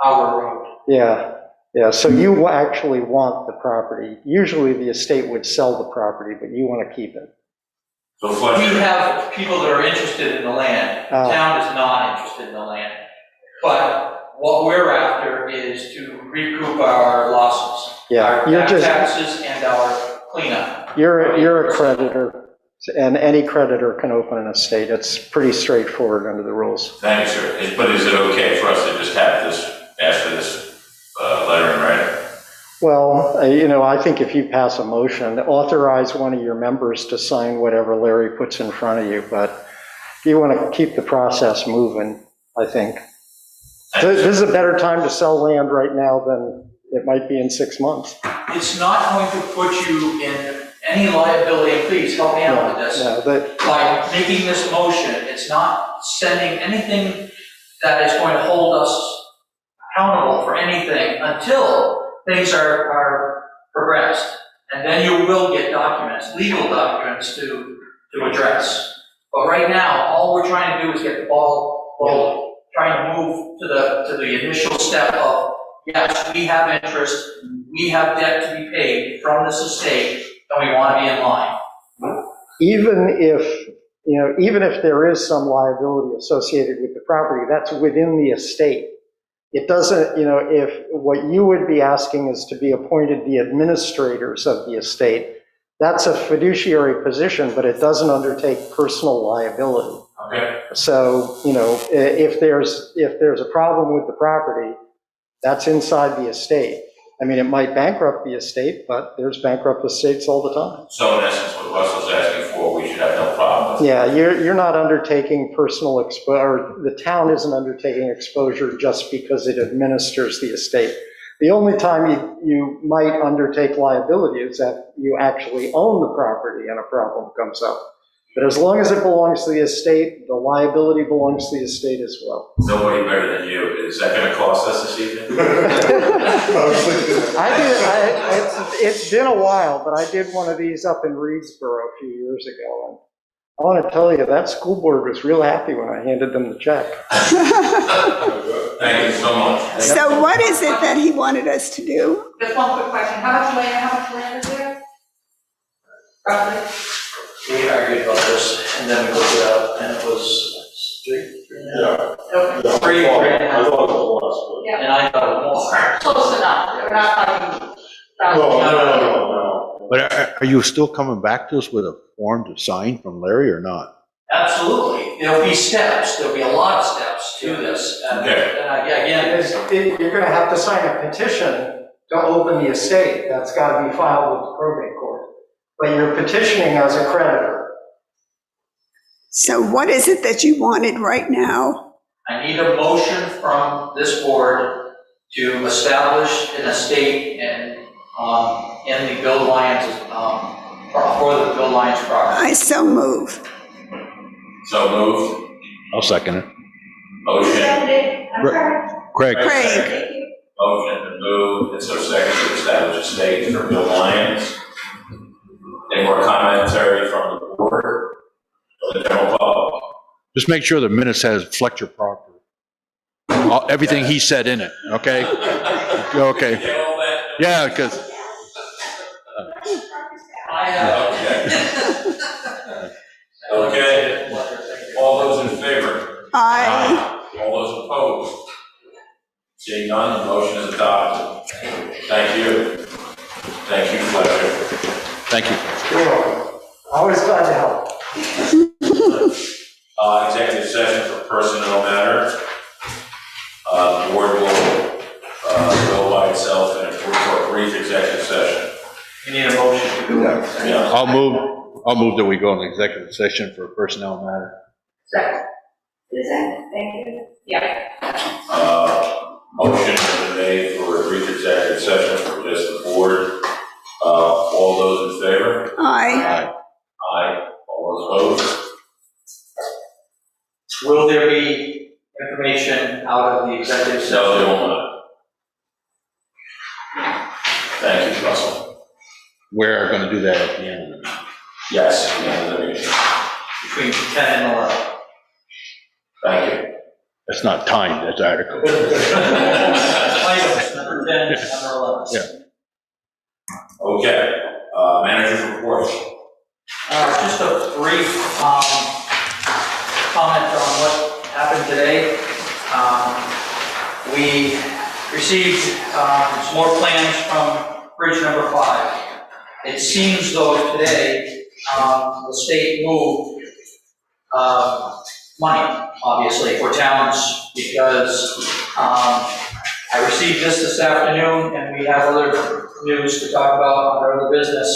Our road. Yeah, so you actually want the property. Usually the estate would sell the property, but you want to keep it. We have people that are interested in the land. The town is not interested in the land. But what we're after is to recoup our losses. Yeah, our taxes and our cleanup. You're a creditor, and any creditor can open an estate. It's pretty straightforward under the rules. Thank you, sir. But is it okay for us to just have this, ask for this letter in writing? Well, I think if you pass a motion, authorize one of your members to sign whatever Larry puts in front of you, but you want to keep the process moving, I think. This is a better time to sell land right now than it might be in 6 months. It's not going to put you in any liability. Please help me out with this. By making this motion, it's not sending anything that is going to hold us accountable for anything until things are progressed. And then you will get documents, legal documents to address. But right now, all we're trying to do is get the ball rolling. Trying to move to the initial step of, yes, we have interest, we have debt to be paid from this estate, and we want to be in line. Even if there is some liability associated with the property, that's within the estate. It doesn't, if what you would be asking is to be appointed the administrators of the estate, that's a fiduciary position, but it doesn't undertake personal liability. Okay. So, if there's a problem with the property, that's inside the estate. I mean, it might bankrupt the estate, but there's bankrupt estates all the time. So in essence, what Russell's asking for, we should have no problem with. Yeah, you're not undertaking personal exposure, or the town isn't undertaking exposure just because it administers the estate. The only time you might undertake liability is that you actually own the property and a problem comes up. But as long as it belongs to the estate, the liability belongs to the estate as well. Nobody better than you. Is that going to cost us this evening? It's been a while, but I did one of these up in Reedsboro a few years ago. And I want to tell you, that school board was real happy when I handed them the check. Thank you so much. So what is it that he wanted us to do? Just one quick question, how much land is there? Roughly? We argued about this, and then we looked it up, and it was three and a half. Yeah. Three and a half. I thought it was less, And I thought more. Close enough, we're not talking. but. No. But are you still coming back to us with a form to sign from Larry or not? Absolutely. There'll be steps. There'll be a lot of steps to this. And, Okay. Again, You're going to have to sign a petition to open the estate. That's got to be filed with the probate court. But you're petitioning as a creditor. So what is it that you wanted right now? I need a motion from this board to establish an estate in the Bill Lyons, for the Bill Lyons property. I so move. So moved. I'll second it. Motion. Craig. Motion to move, and so second to establish a state for Bill Lyons. Any more commentary from the board or the general public? Just make sure the minutes has Fletcher Proctor. Everything he said in it, okay? Okay. Yeah, because. Okay. All those in favor? Aye. All those opposed? Seeing none, the motion is adopted. Thank you. Thank you, Fletcher. Thank you. You're welcome. Always glad to help. Executive session for personnel matters. The board will go by itself and for a brief executive session. You need a motion to do that. Yeah. I'll I'll move that we go into executive session for a personnel matter. Second. Susan, thank you. Yeah. Motion has been made for a brief executive session for just the board. All those in favor? Aye. Aye. All those opposed? Will there be information out of the executive session? No, they will not. Thank you, Russell. We're going to do that at the end of the meeting. Yes, at the end of the meeting. Between 10 and 11. Thank you. That's not timed, that's article. Items number 10, number 11. Yeah. Okay, manager's report. Just a brief comment on what happened today. We received some more plans from bridge number 5. It seems though today the state moved money, obviously, for towns because I received this afternoon and we have other news to talk about under other business,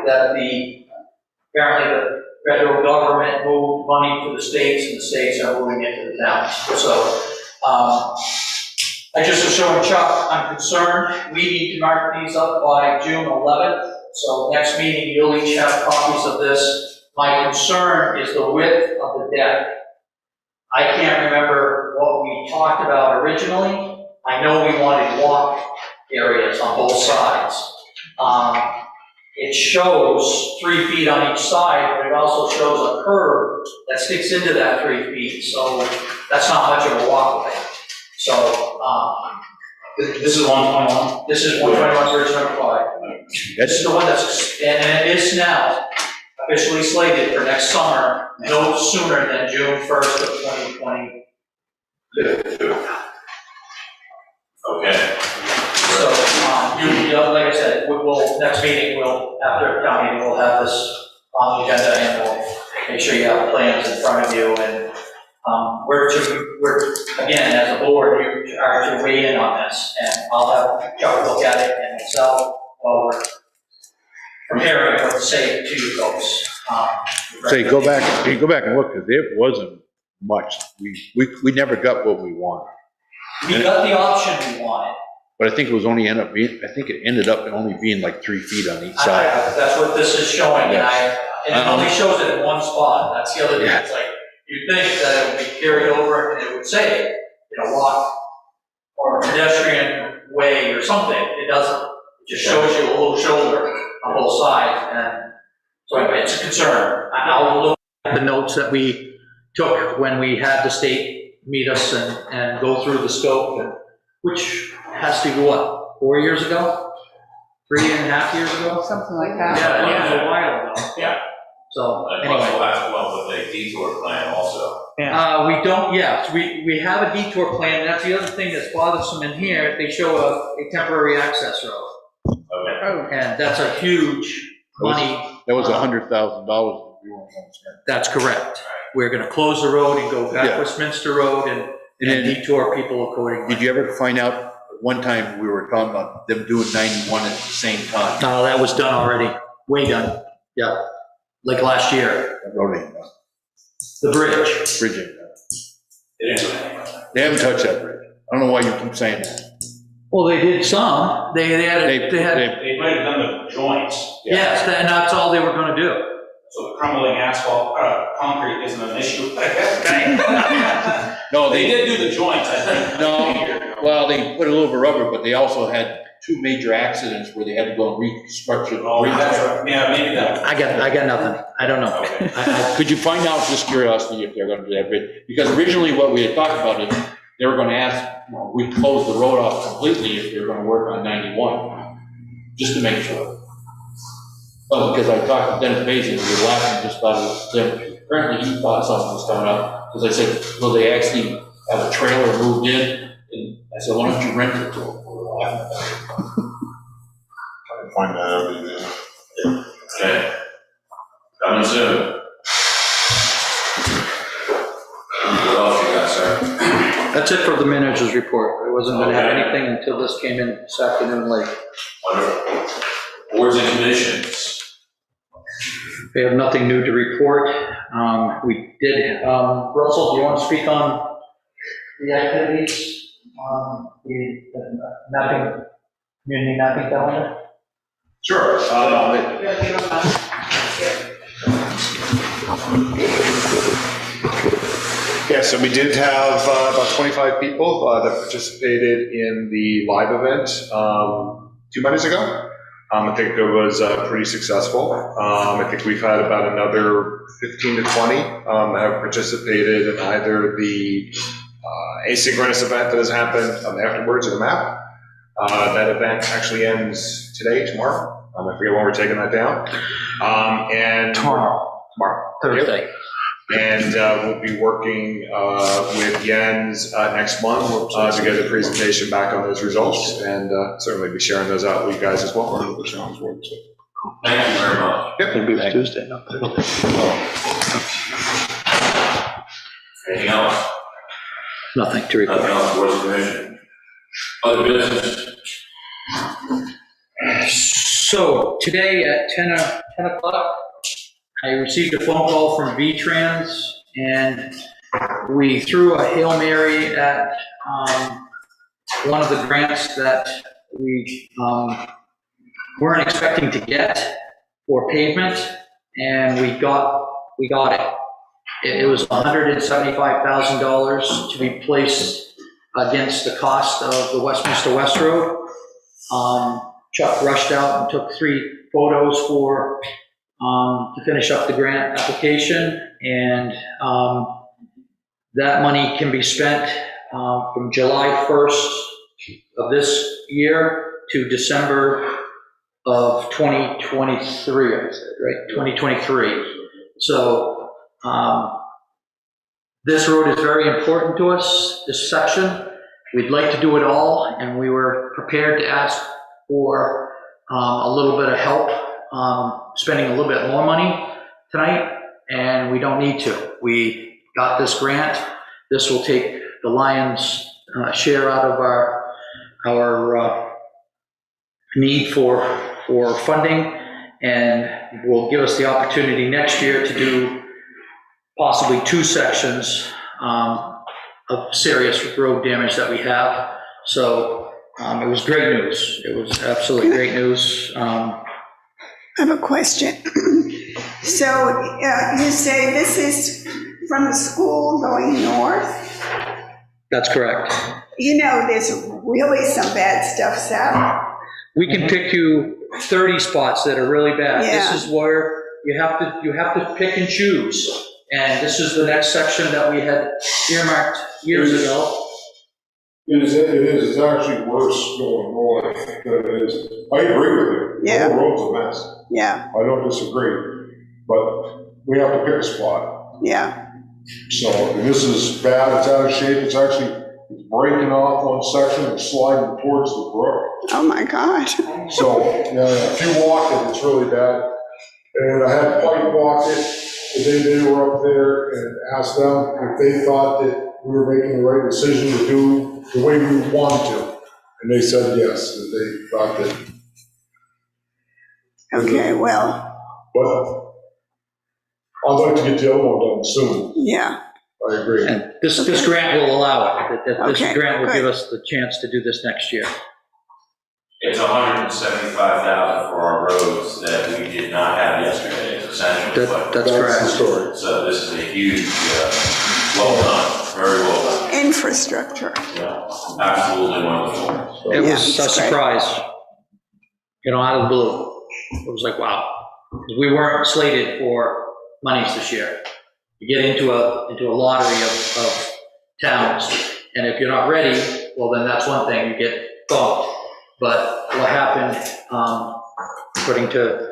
that apparently the federal government moved money to the states and the states are moving it to the towns. So I just was showing Chuck, I'm concerned. We need to mark these up by June 11th. So next meeting, you'll each have copies of this. My concern is the width of the deck. I can't remember what we talked about originally. I know we wanted walk areas on both sides. It shows 3 feet on each side, but it also shows a curve that sticks into that 3 feet. So that's not much of a walkway. So This is 121? this is 121 Bridge number 5. This is the one that's, and it is now officially slated for next summer, no sooner than June 1st of 2020. Okay. So, like I said, we'll, next meeting, after town meeting, we'll have this on the agenda and we'll make sure you have plans in front of you and we're, again, as a board, you are to weigh in on this and I'll have Chuck look at it and myself while we're preparing what to say to you folks. Say, go back and look, because it wasn't much. We never got what we wanted. We got the option we wanted. But I think it ended up only being like 3 feet on each side. That's what this is showing, Yes. and it only shows it in one spot. That's the other thing. It's like, you'd think that it would be carried over and it would say, walk or pedestrian way or something. It doesn't. It just shows you a little shoulder on both sides. And so anyway, it's a concern. I'll look at the notes that we took when we had the state meet us and go through the scope, which has to be what, 4 years ago? 3.5 years ago? Something like that. Yeah, it was a while ago. Yeah. So And anyway. we'll have to come up with a detour plan also. We don't, yes, we have a detour plan, and that's the other thing that's bothersome in here, they show a temporary access road. Okay. And that's a huge money. That was $100,000 that we weren't going to spend. That's correct. We're gonna close the road and go back Yeah. Wesminster Road and detour people accordingly. Did you ever find out, one time we were talking about them doing 91 at the same time? No, that was done already, way done, yeah, like last year. That road ain't done. The bridge. Bridge ain't done. They haven't touched that bridge. I don't know why you keep saying that. Well, they did some, they had. They might have done the joints. Yes, and that's all they were gonna do. So the crumbling asphalt, concrete isn't an issue. No, They did do the joints, I think. No, well, they put a little bit of rubber, but they also had 2 major accidents where they had to go and reconstruct it. Oh, that's right. Yeah, maybe that. I got nothing, I don't know. Okay. Could you find out, just curiosity, if they're gonna do that bridge? Because originally what we had talked about is, they were gonna ask, we close the road off completely if they're gonna work on 91, just to make sure. Well, because I talked to Dennis Basie, we were laughing just about it. Apparently he thought something was coming up, because I said, will they actually have a trailer moved in? And I said, why don't you rent it to them? We were laughing about it. Try to find that out. Yeah. Okay. Coming soon. What else you got, sir? That's it for the manager's report. I wasn't gonna have anything until this came in this afternoon late. Wonderful. Boards and commissions. We have nothing new to report. We did, Russell, do you want to speak on the activities, the mapping, community mapping calendar? Sure. Yeah, so we did have about 25 people that participated in the live event 2 Mondays ago. I think it was pretty successful. I think we've had about another 15 to 20 that have participated in either the asynchronous event that has happened afterwards, or the map. That event actually ends today, tomorrow. I forget when we're taking that down. And Tomorrow, Thursday. And we'll be working with Jens next month to get a presentation back on those results, and certainly be sharing those out with you guys as well. Thank you very much. Yep. Maybe it's Tuesday, no. Anything else? Nothing to report. Nothing else for the commission? Other business? So today at 10 o'clock, I received a phone call from V-Trans, and we threw a Hail Mary at one of the grants that we weren't expecting to get for pavement, and we got it. It was $175,000 to be placed against the cost of the Westminster West Road. Chuck rushed out and took 3 photos to finish up the grant application, and that money can be spent from July 1st of this year to December of 2023, I said, right? 2023. So this road is very important to us, this section. We'd like to do it all, and we were prepared to ask for a little bit of help, spending a little bit more money tonight, and we don't need to. We got this grant. This will take the lion's share out of our need for funding, and will give us the opportunity next year to do possibly 2 sections of serious road damage that we have. So it was great news. It was absolutely great news. I have a question. So you say this is from the school going north? That's correct. You know, there's really some bad stuff south. We can pick you 30 spots that are really bad. Yeah. This is where you have to pick and choose. And this is the next section that we had earmarked years ago. It is, it's actually worse going north than it is. I agree with you. Yeah. The whole road's a mess. Yeah, I don't disagree, but we have to pick a spot. yeah. So, and this is bad, it's out of shape, it's breaking off one section and sliding towards the brook. Oh, my God. So, yeah, if you walk it, it's really bad. And I had Pike walk it, the day they were up there, and asked them if they thought that we were making the right decision to do the way we wanted to. And they said yes, that they thought that. Okay, well, But I'd like to get the other one done soon. yeah. I agree. And this grant will allow it. This Okay, grant will good. give us the chance to do this next year. It's $175,000 for our roads that we did not have yesterday, essentially. That's correct. the story. So this is a huge, well done, very well done. Infrastructure. Yeah, absolutely wonderful. It Yeah, was a it's great. surprise, out of the blue. It was like, wow. We weren't slated for monies this year. You get into a lottery of towns, and if you're not ready, well, then that's one thing, you get bumped. But what happened, according to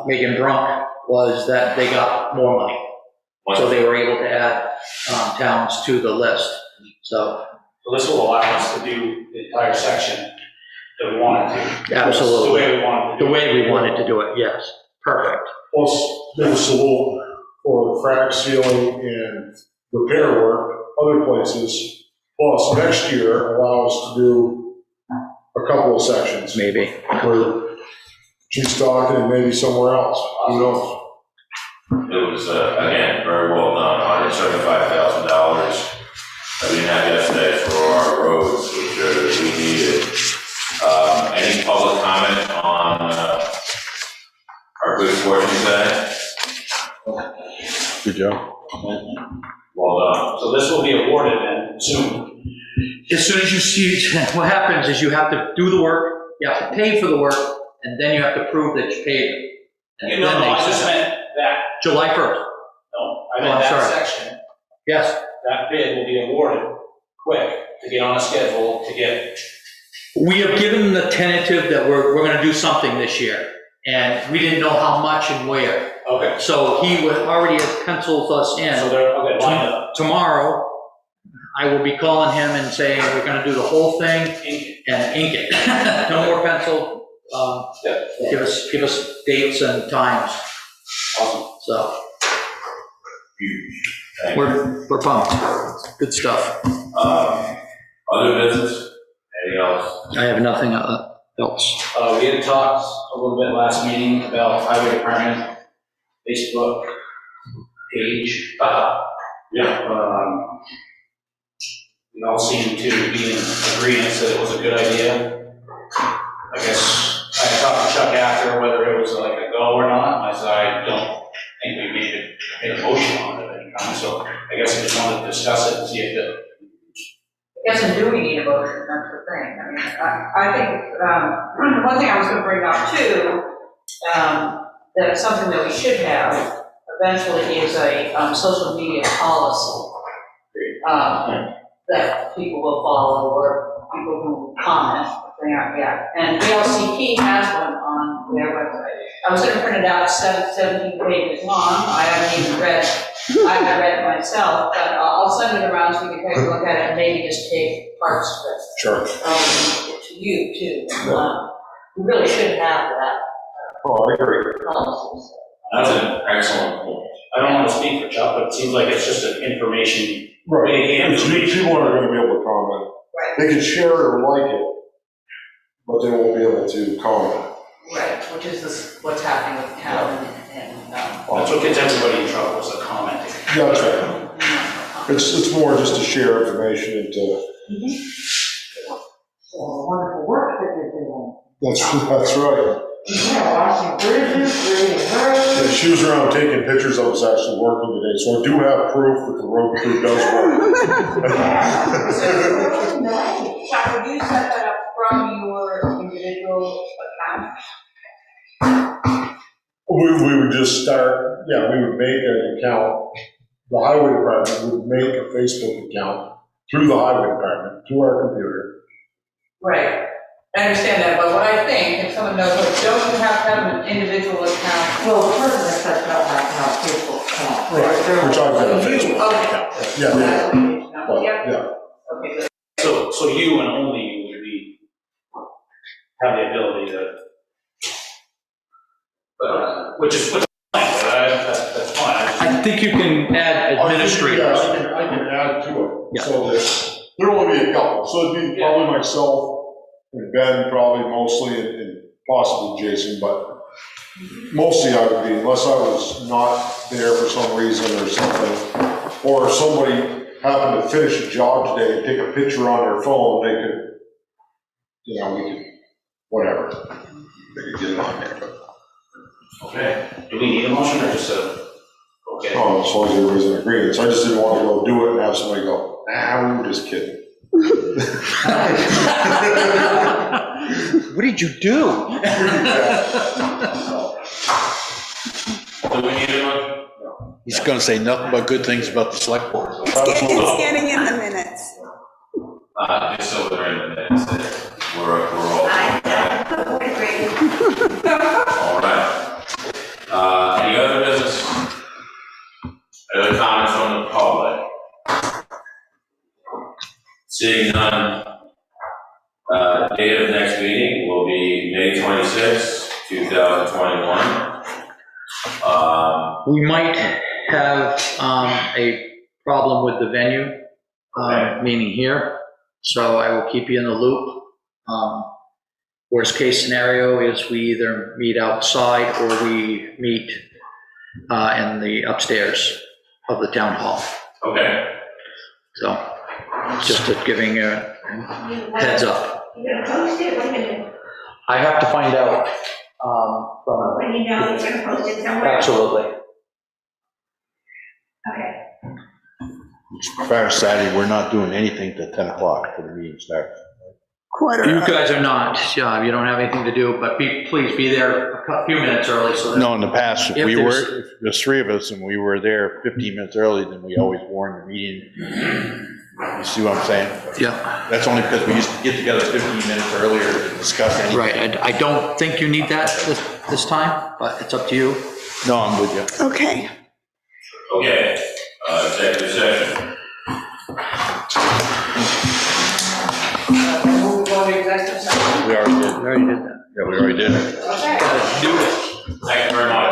Megan Brunk, was that they got more money. So they were able to add towns to the list. So this will allow us to do the entire section that we wanted to. absolutely. The way we wanted to do it. The way we wanted to do it, yes. Perfect. Plus, there's a little for crack sealing and repair work, other places. Plus, next year allow us to do a couple of sections. Maybe. For Chief Stockton and maybe somewhere else, who knows? was, again, very well done, $175,000 that we didn't have yesterday for our roads, which we needed. Any public comment on our good fortune today? Good job. Well done. So this will be awarded then soon. As soon as you see, what happens is you have to do the work, you have to pay for the work, and then you have to prove that you paid it. And No, then no, they I just meant that. July 1st. No, I meant I'm that sorry. section. Yes, That bid will be awarded quick to get on a schedule to get. we have given the tentative that we're gonna do something this year, and we didn't know how much and where. Okay. So he already has penciled us in. So they're, okay, lined up. Tomorrow, I will be calling him and saying, we're gonna do the whole thing and ink it. No more pencil. Give us dates and times. Awesome. So Huge. Thank you. we're pumped. Good stuff. Other business? Anything else? I have nothing else. We had talked a little bit last meeting about highway department Facebook page. We all seem to be in agreement that it was a good idea. I guess I talked to Chuck after whether it was like a go or not. I said, I don't think we made a motion on it at any time, so I guess I just wanted to discuss it and see if it. I guess, and do we need a motion, that's the thing. I mean, I think, one thing I was gonna bring up too, that something that we should have eventually is a, social media policy. That people will follow, or people who comment, if they aren't yet. And VLCT has one on their website. I was gonna print it out, 17 pages long, I haven't read it myself, but I'll send it around so we can take a look at it and maybe just take parts of it. Sure. To you too. We really should have that. Oh, I agree. Policy. That's an excellent point. I don't want to speak for Chuck, but it seems like it's just an information. Right, and people aren't gonna be able to comment. Right. They can share it or like it, but they won't be able to comment. Right, which is what's happening with the town and. That's what gets everybody in trouble, is the commenting. That's right. It's more just to share information and to, Wonderful work that you're doing. that's right. Yeah, watching bridges, reading Yeah, she was around taking pictures of us actually working today, so I do have proof that the road crew does work. Chuck, would you set that up from your individual account? We would just start, we would make an account. The highway department would make a Facebook account through the highway department, through our computer. Right, I understand that, but what I think, if someone knows, like, don't you have to have an individual account? Well, the person that sets up that account, Facebook account. Right, which I've got a Facebook account. Yeah. Okay, good. So you and only you would have the ability to, which is fine, that's fine. I think you can add administrators. Yeah, I can add to it, so that there'll only be a couple, so it'd be probably myself and Ben, probably mostly, and possibly Jason, but mostly I would be, unless I was not there for some reason or something, or if somebody happened to finish a job today and take a picture on their phone, they could, we could, whatever, they could get it on there, but. Okay, do we need a motion or just a, okay? Oh, as long as everybody's in agreement, so I just didn't want to go do it and have somebody go, we were just kidding. What did you do? Do we need a motion? He's gonna say nothing but good things about the select board. It's getting in the minutes. Just so they're in the minutes, we're all. All right. Any other business? Other comments from the public? Seeing none, date of next meeting will be May 26th, 2021. We might have a problem with the venue, meaning here, so I will keep you in the loop. Worst case scenario is we either meet outside or we meet in the upstairs of the town hall. Okay. So, just giving a heads up. You're gonna post it, what are you gonna do? I have to find out, from, When you know you're gonna post it somewhere? absolutely. Okay. Friday, Saturday, we're not doing anything till 10 o'clock for the meeting starts. You guys are not, you don't have anything to do, but please be there a few minutes early so that. No, in the past, If we there's- were, there's three of us, and we were there 15 minutes early, then we always warned the meeting. You see what I'm saying? Yeah. That's only because we used to get together 15 minutes earlier to discuss anything. Right, I don't think you need that this time, but it's up to you. No, I'm with you. Okay. Okay, executive session. Move on to executive session. We already did. We already did that. Yeah, we already did. Okay. Do it. Thank you very much.